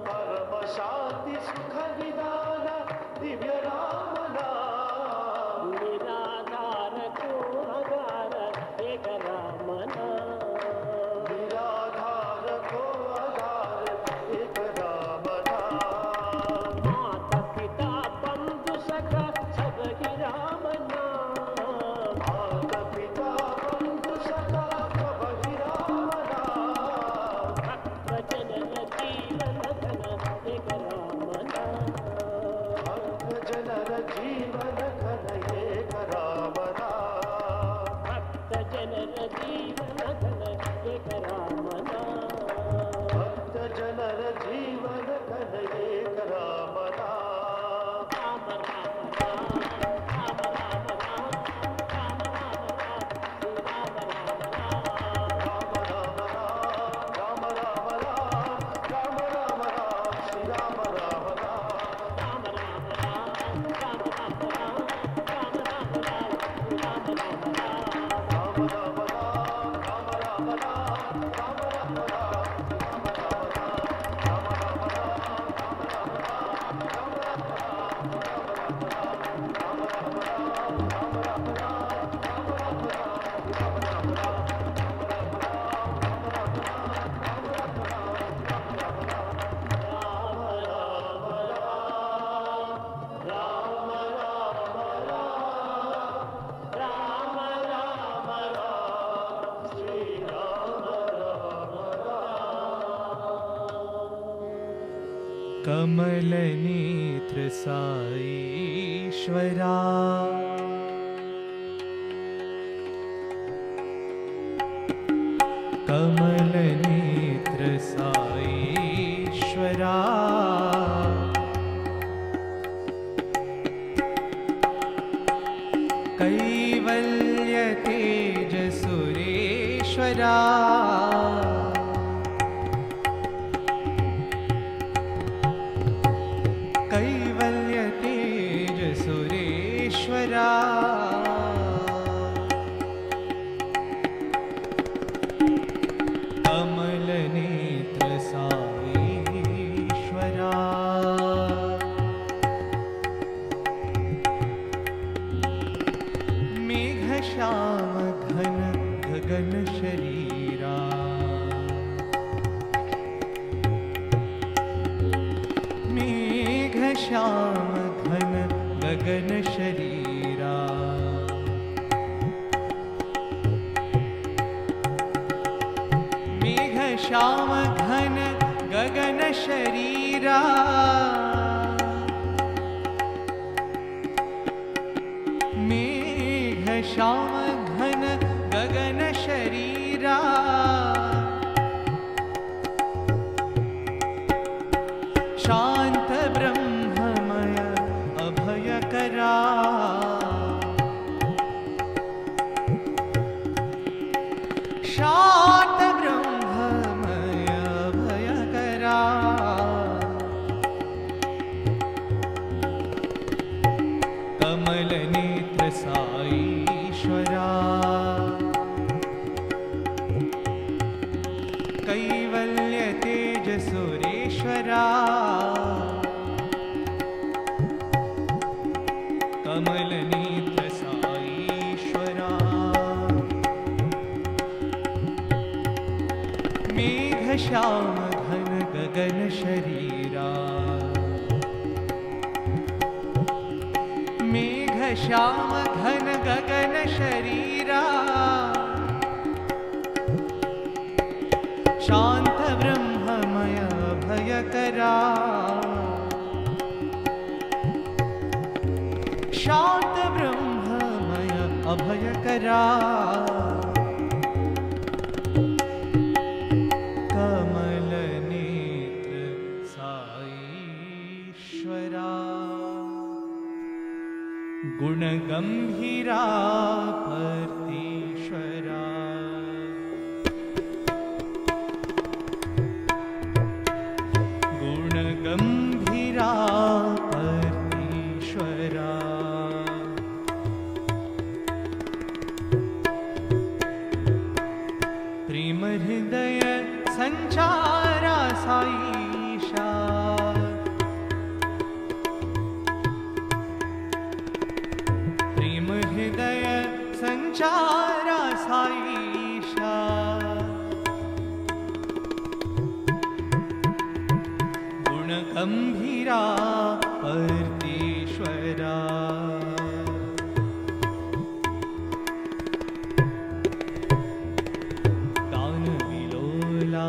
పరమ శాంతి సుఖ నిదాన దివ్య రామ నామ. నిరాధార కో ఆధార ఏక రామ నామ. నిరాధార కో ఆధార ఏక రామ నామ. మాత పితా బంధు సఖ సబ హి రామ నామ. మాత పితా బంధు సఖా సబ హి రామ నామ. భక్త జనన జీవన ధన ఏక రామ నామ. భక్త జనన జీవన ఘన ఏక రామ నామ. భక్త జనన జీవన ధన ఏక రామ నామ. భక్త జనన జీవన ఘన ఏక రామ నామ. రామ రామ రామ రామ రామ రామ రామ రామ రామ రామ రామ రామ రామ రామ శ్రీ రామ రామ రామ. రామ రామ రామ రామ రామ రామ రామ రామ రామ రామ రామ कमल नेत्र साईश्वरा कमल नेत्र साईश्वरा कैवल्य तेज सुरेश्वरा कैवल्य तेज सुरेश्वरा कमल नेत्र साईश्वरा मेघ श्याम घन गगन शरीरा मेघ श्याम गगन शरीरा मेघ श्याम घन गगन शरीरा मेघ श्याम घन गगन शरीरा शांत ब्रह्ममय अभयकरा शांत ब्रह्ममय अभयकरा कमल नेत्र साईश्वरा कैवल्य तेज सुरेश्वरा कमल नेत्र साईश्वरा मेघ श्याम घन गगन शरीरा मेघ श्याम घन गगन शरीरा शांत ब्रह्ममय भयकरा शांत ब्रह्ममय अभयकरा कमल नेत्र साईश्वरा गुण गंभीरा परतीश्वरा गुण गंभीरा परतीश्वरा प्रेम हृदय संचारा साईशा प्रेम हृदय संचारा साईशा गुण गंभीरा परतीश्वरा गान विलोला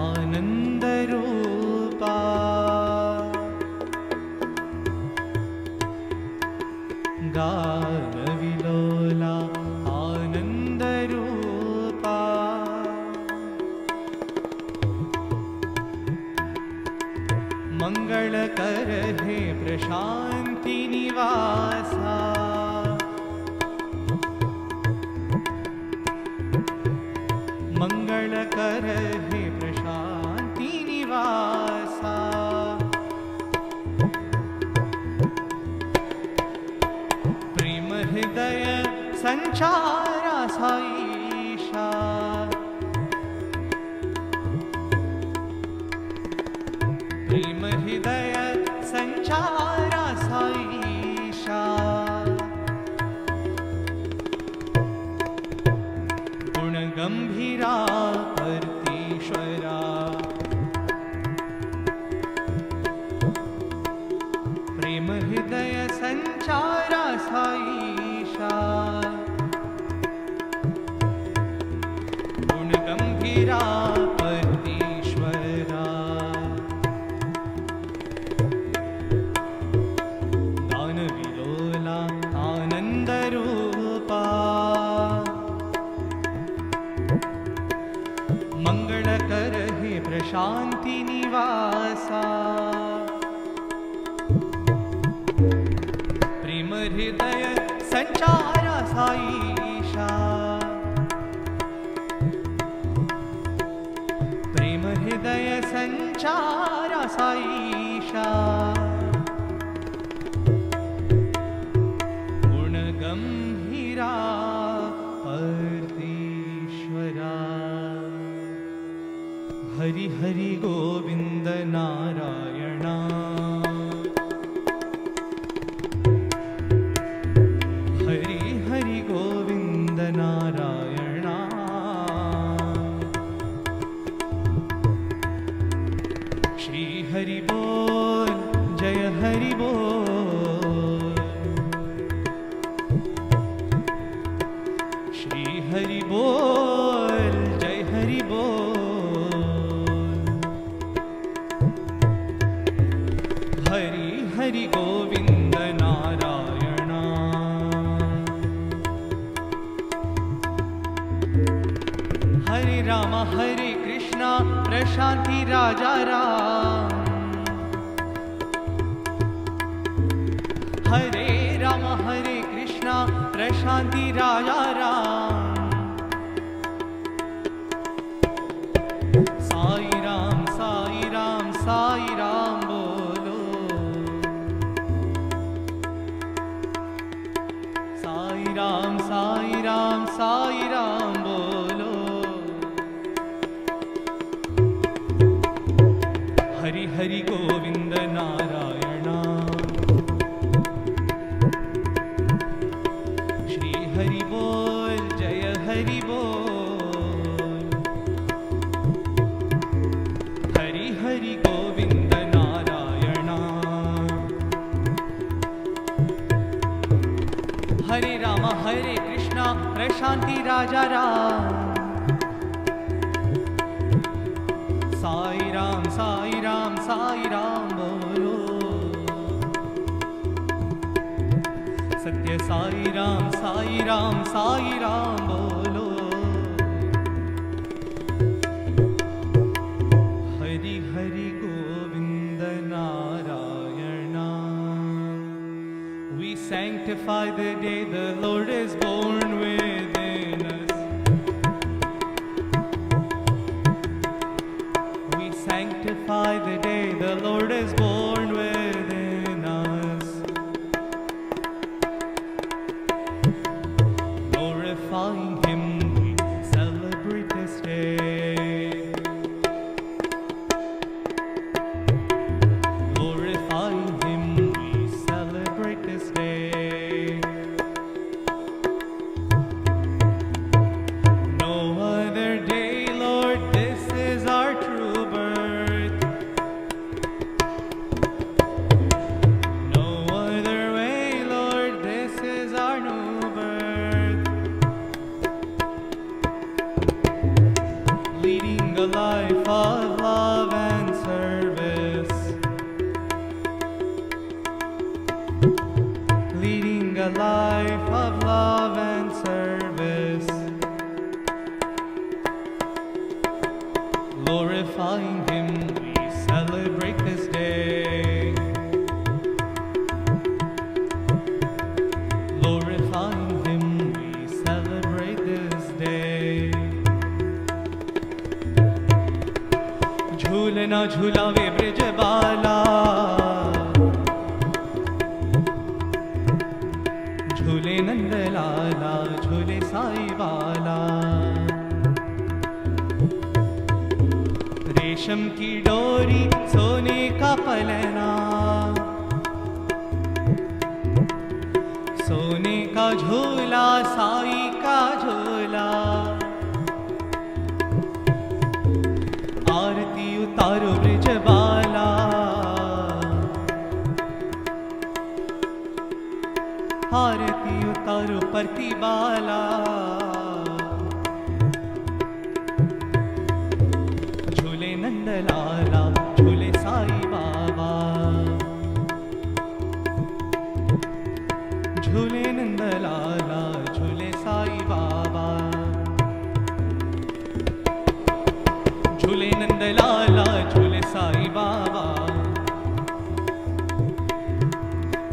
आनंद रूपा गान विलोला आनंद रूपा मंगल कर हे प्रशांति निवासा मंगल कर हे प्रशांति निवासा प्रेम हृदय संचारा साईशा प्रेम हृदय संचारा साईशा गुण गंभीरा परतीश्वरा प्रेम हृदय संचारा साईशा गुण गंभीरा परतीश्वरा गान विलोला आनंद रूपा मंगल कर हे प्रशांति निवासा प्रेम हृदय संचारा साईशा प्रेम हृदय संचारा साईशा गुण गंभीरा परतीश्वरा हरि हरि गोविंद नारायणा हरि हरि गोविंद नारायणा श्री हरि बोल जय हरि बोल हरि गोविन्द नारायण हरे राम हरे कृष्ण प्रशान्ति राजा राम हरे राम हरे कृष्ण प्रशान्ति राजा राम साई राम साई राम साई राम बोलो साई राम साई राम साई राम बोलो हरि हरि गोविंद नारायण श्री हरि बोल जय हरि बोल हरि हरि गोविंद नारायण हरे राम हरे कृष्ण प्रशान्ति राजा राम साई राम साई राम साई राम बोलो सत्य साई राम साई राम साई राम बोलो Hari Hari Govind Narayan We sanctify the day the Lord is born within us. We sanctify the day the Lord is born within us. Glorifying Him, we celebrate this day. Glorifying Him, we celebrate this day. No other day, Lord, this is our true birth. No other way, Lord, this is our new birth. Leading a life of love and service. Leading a life of love and service. Glorifying Him, we celebrate this day. Glorifying Him, we celebrate this day. झूलना झूलावे ब्रज बाला झूले नंद लाला झूले साई बाला रेशम की डोरी सोने का पलना सोने का झूला साई का झूला आरती उतारो ब्रज बाला आरती उतारो परती बाला झूले नंद लाला झूले साई बाबा झूले नंद लाला झूले साई बाबा झूले नंद लाला झूले साई बाबा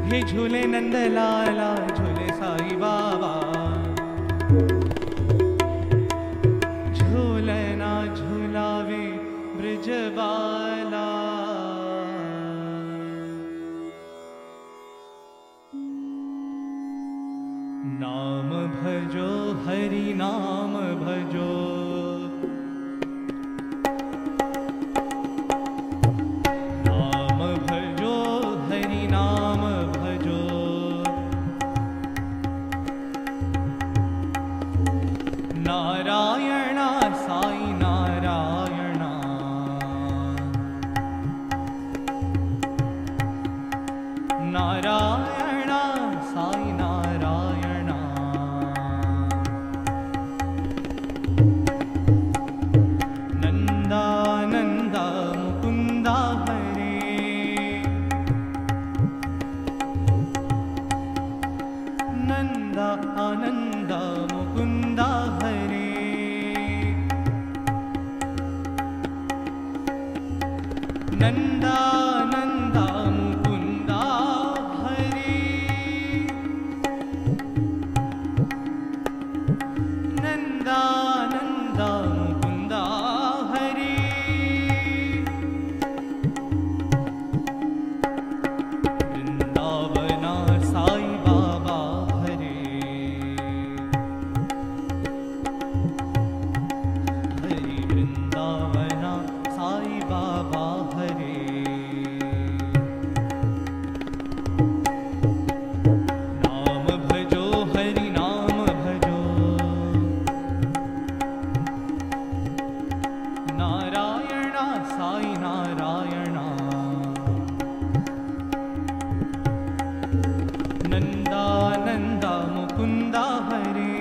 हे झूले नंद लाला झूले साई बाबा झूलना झूलावे ब्रज बाला नाम भजो हरि नाम भजो नाम भजो हरि नाम भजो नंदा नंदा मुकुंदा हरे नंदा नंदा मुकुंदा हरे वृंदावना साई बाबा हरे हरि वृंदावना साई बाबा हरे नाम भजो हरि नाम भजो नारायण साई नारायण नंदा नंदा मुकुंदा हरे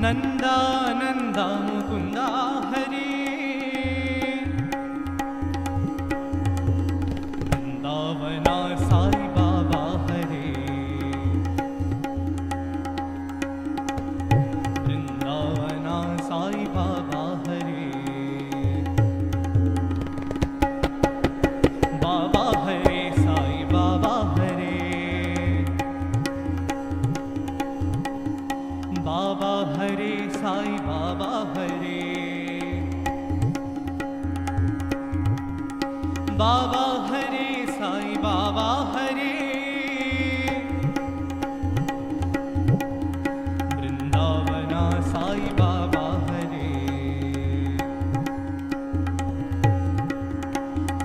नंदा नंदा मुकुंदा हरे वृंदावना साई बाबा हरे वृंदावना साई बाबा हरे बाबा हरे साई बाबा हरे बाबा हरे साई बाबा हरे बाबा हरे साई बाबा हरे वृंदावना साई बाबा हरे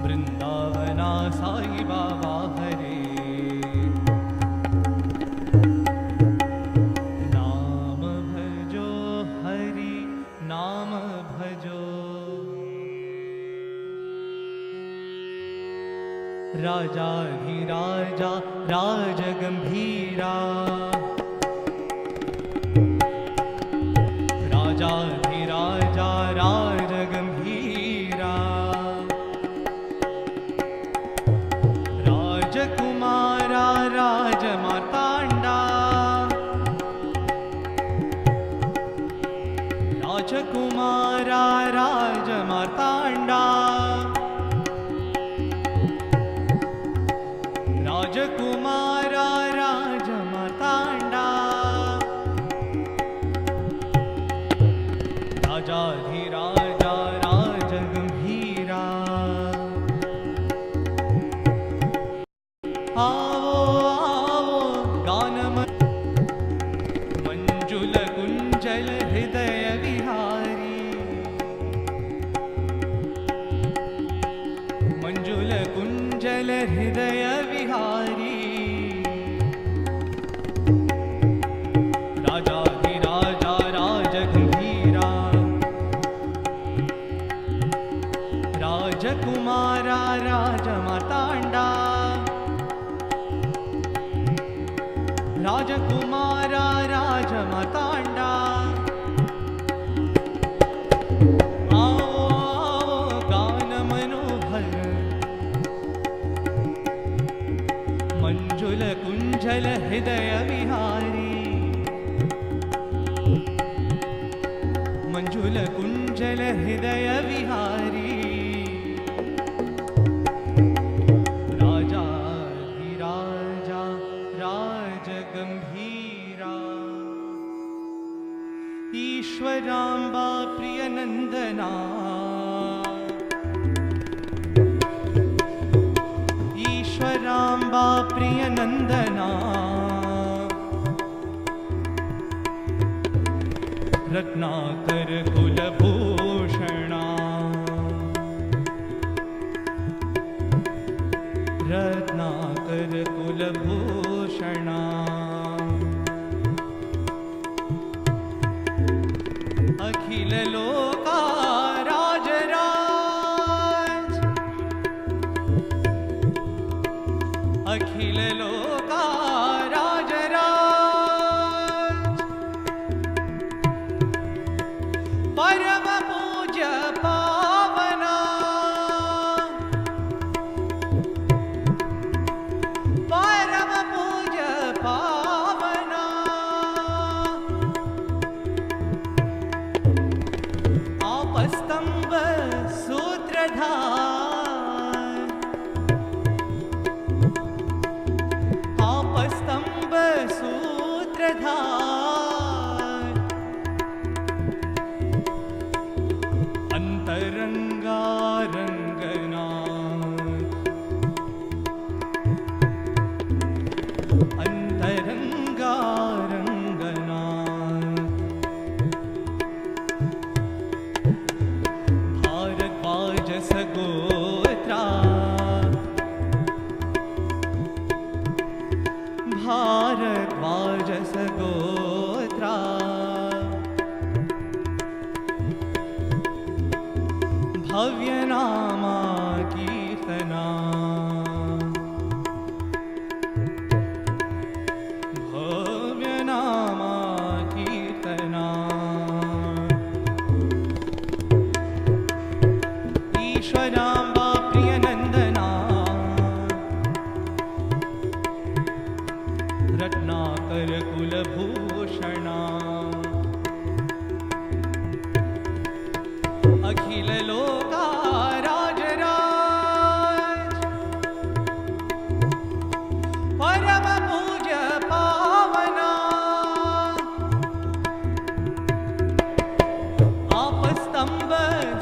वृंदावना साई बाबा हरे नाम भजो हरि नाम भजो राजाधिराजा राजगंभीरा राजाधिराजा राजगंभीरा राजकुमारा राजमार्तांडा राजकुमारा राजमार्तांडा राजकुमारा राजमार्तांडा राजाधिराजा राजगंभीरा आवो आवो गानम मंजुल कुंजल हृदय विहारी मंजुल कुंजल हृदय विहारी राजाधिराजा राजगंभीरा राजकुमारा राजमार्तांडा राजकुमारा राजमार्तांडा आओ आओ गान मनोहर मंजुल कुंजल हृदय विहारी मंजुल कुंजल हृदय विहारी राजाधिराजा राजगंभीरा ईश्वरांबा प्रियनंदना ईश्वरांबा प्रियनंदना रत्नाकर कुलभूषणा रत्नाकर कुलभूषणा अखिल लोका राजराज अखिल लोका राजराज परम भव्यनामा कीर्तना भव्यनामा कीर्तना ईश्वराम्बा प्रियनन्दना रत्नाकर कुलभूषणा अखिल लोका राजराज परम पूज्य पावना आपस्तंभ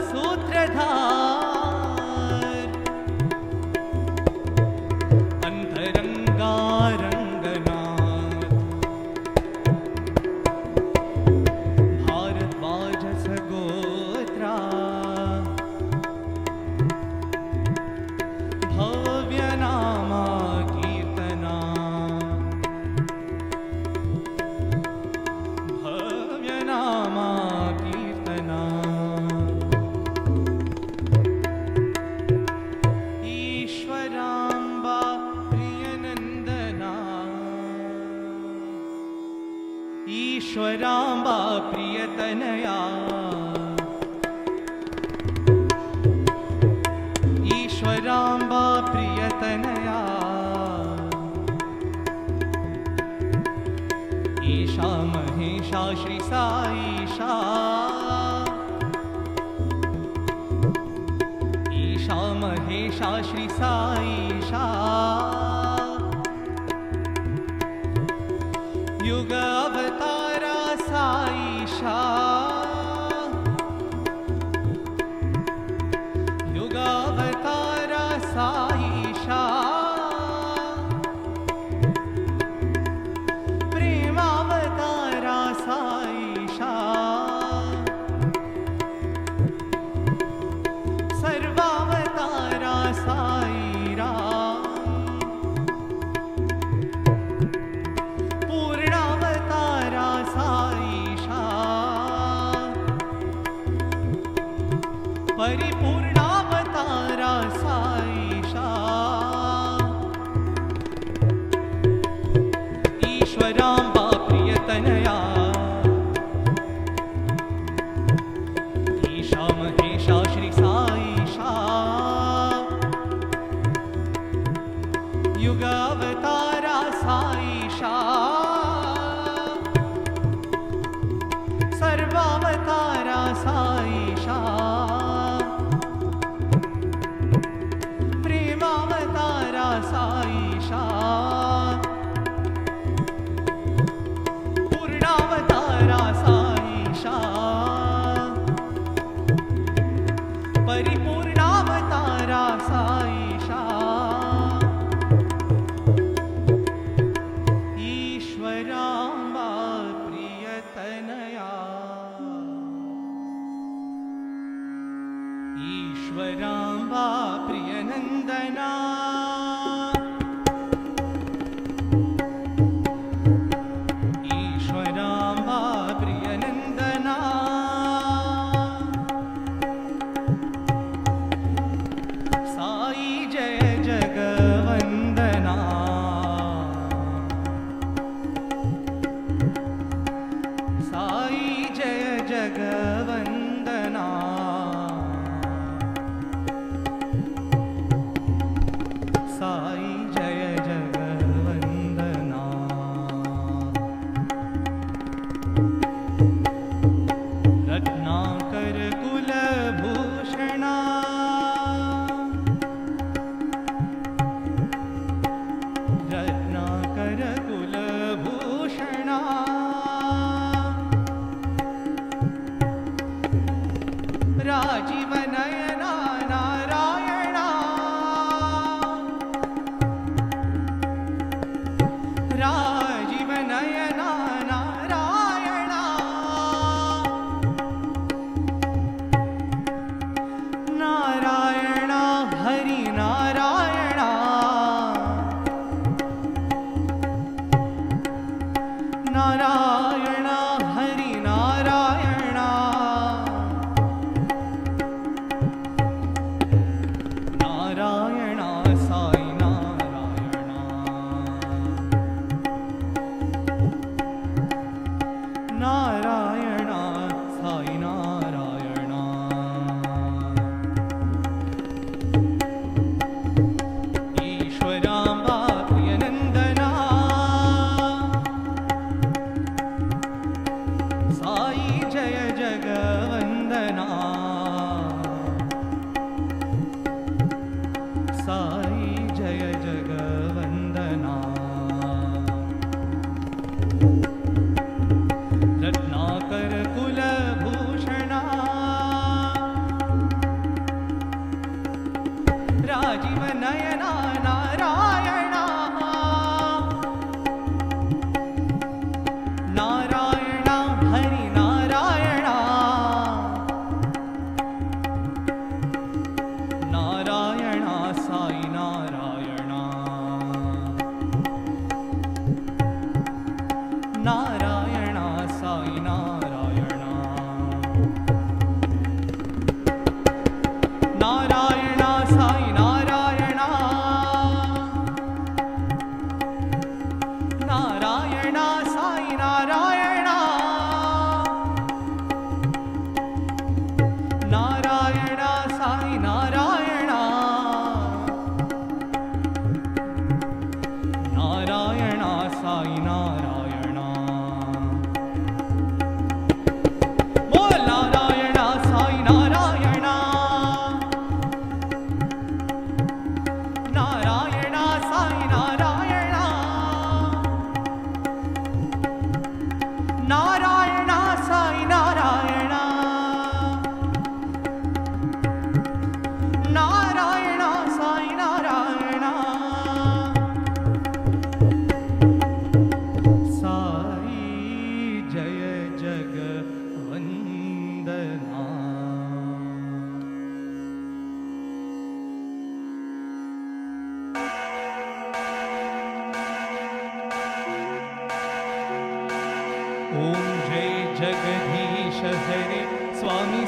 सूत्रधार अंतरंगा रंगनाथ भारद्वाज सगोत्रा भव्यनामा कीर्तना भव्यनामा कीर्तना ईश्वराम्बा प्रियनन्दना ईश्वराम्बा प्रियतनया ईश्वराम्बा प्रियतनया ईशा महेशा श्री साईशा ईशा महेशा श्री साईशा युग अवतारा साईशा युग अवतारा साईशा प्रेमावतारा साईशा सर्वावतारा साईरा पूर्णावतारा साईशा परिपूर्णावतारा साईशा ईश्वराम्बा प्रियतनया ईशा महेशा श्री साईशा युग अवतारा साईशा सर्वावतारा साईशा प्रेमावतारा साईशा पूर्णावतारा साईशा परिपूर्णावतारा साईशा ईश्वराम्बा प्रियतनया ईश्वराम्बा प्रियनन्दना ईश्वराम्बा प्रियनन्दना साई जय जगवन्दना साई जय जगवन्दना साई जय जगवन्दना रत्नाकर कुलभूषणा रत्नाकर कुलभूषणा राजीव नयना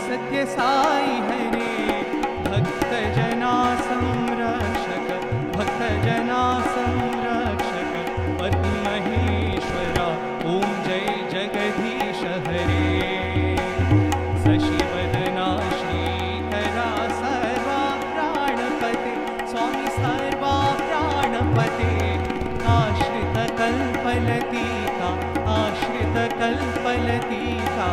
सत्य साई हरे भक्त जना संरक्षक भक्त जना संरक्षक पति महेश्वरा ओम जय जगदीश हरे शशिवदना श्रीकरा सर्वा प्राणपते स्वामी सर्वा प्राणपते आश्रित कल्पलतीका आश्रित कल्पलतीका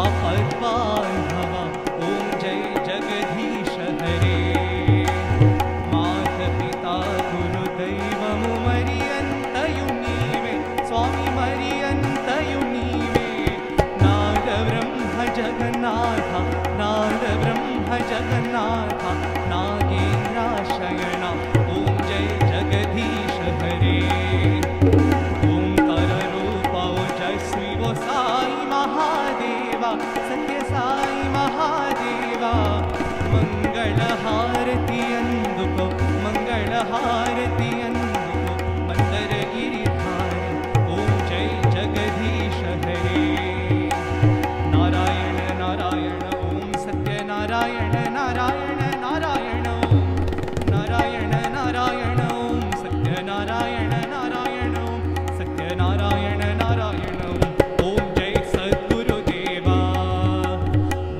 आपद्बान्धवा ओम जय जगदीश हरे मात पिता गुरु दैवम मरियन्तयु नीवे स्वामी मरियन्तयु नीवे नाद ब्रह्म जगन्नाथ नाद ब्रह्म जगन्नाथ नागेन्द्राशयना ओम जय जगदीश हरे ओंकार रूपा ओजस्वी वो साई महादेवा सत्य साई महादेवा मंगल हारती अंदुको मंगल हारती अंदुको मंदर गिरिधार ओम जय जगदीश हरे नारायण नारायण ओम सत्य नारायण नारायण नारायण ओम नारायण नारायण ओम सत्य नारायण नारायण ओम सत्य नारायण नारायण ओम जय सद्गुरुदेवा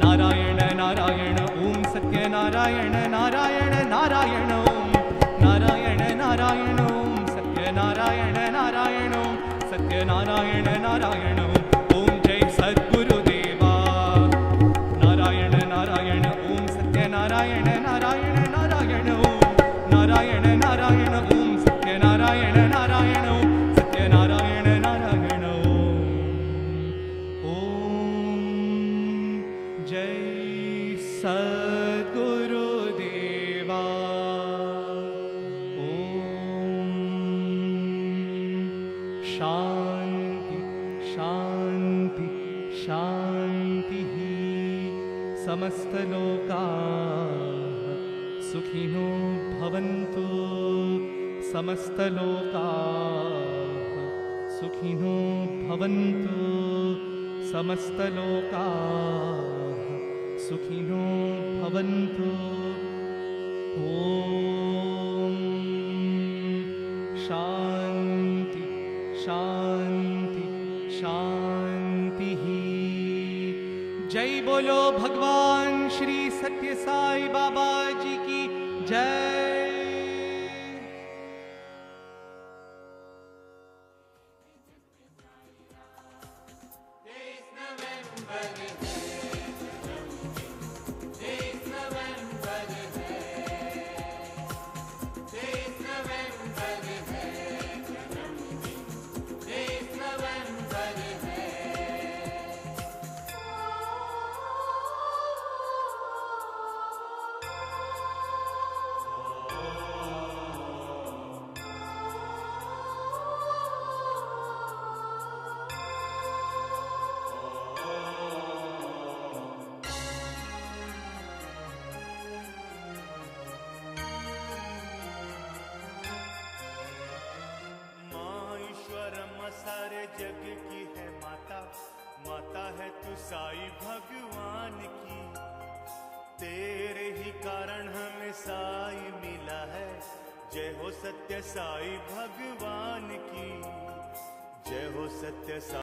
नारायण नारायण ओम सत्य नारायण नारायण नारायण ओम नारायण नारायण ओम सत्य नारायण नारायण ओम सत्य नारायण नारायण ओम जय सद्गुरुदेवा नारायण नारायण ओम सत्य नारायण नारायण नारायण ओम नारायण नारायण ओम सत्य नारायण नारायण ओम सत्य नारायण नारायण ओम जय सद्गुरुदेवा ओम शांति शांति शांति समस्त लोकाः सुखिनो भवन्तु समस्त लोकाः सुखिनो भवन्तु समस्त लोकाः सुखिनो भवन्तु ओम शांति शांति शांति जय बोलो भगवान श्री सत्य साई बाबा जी की जय सारे जग की है माता, माता है तू साई भगवान की। तेरे ही कारण हमें साई मिला है, जय हो सत्य साई भगवान की, जय हो सत्य साई।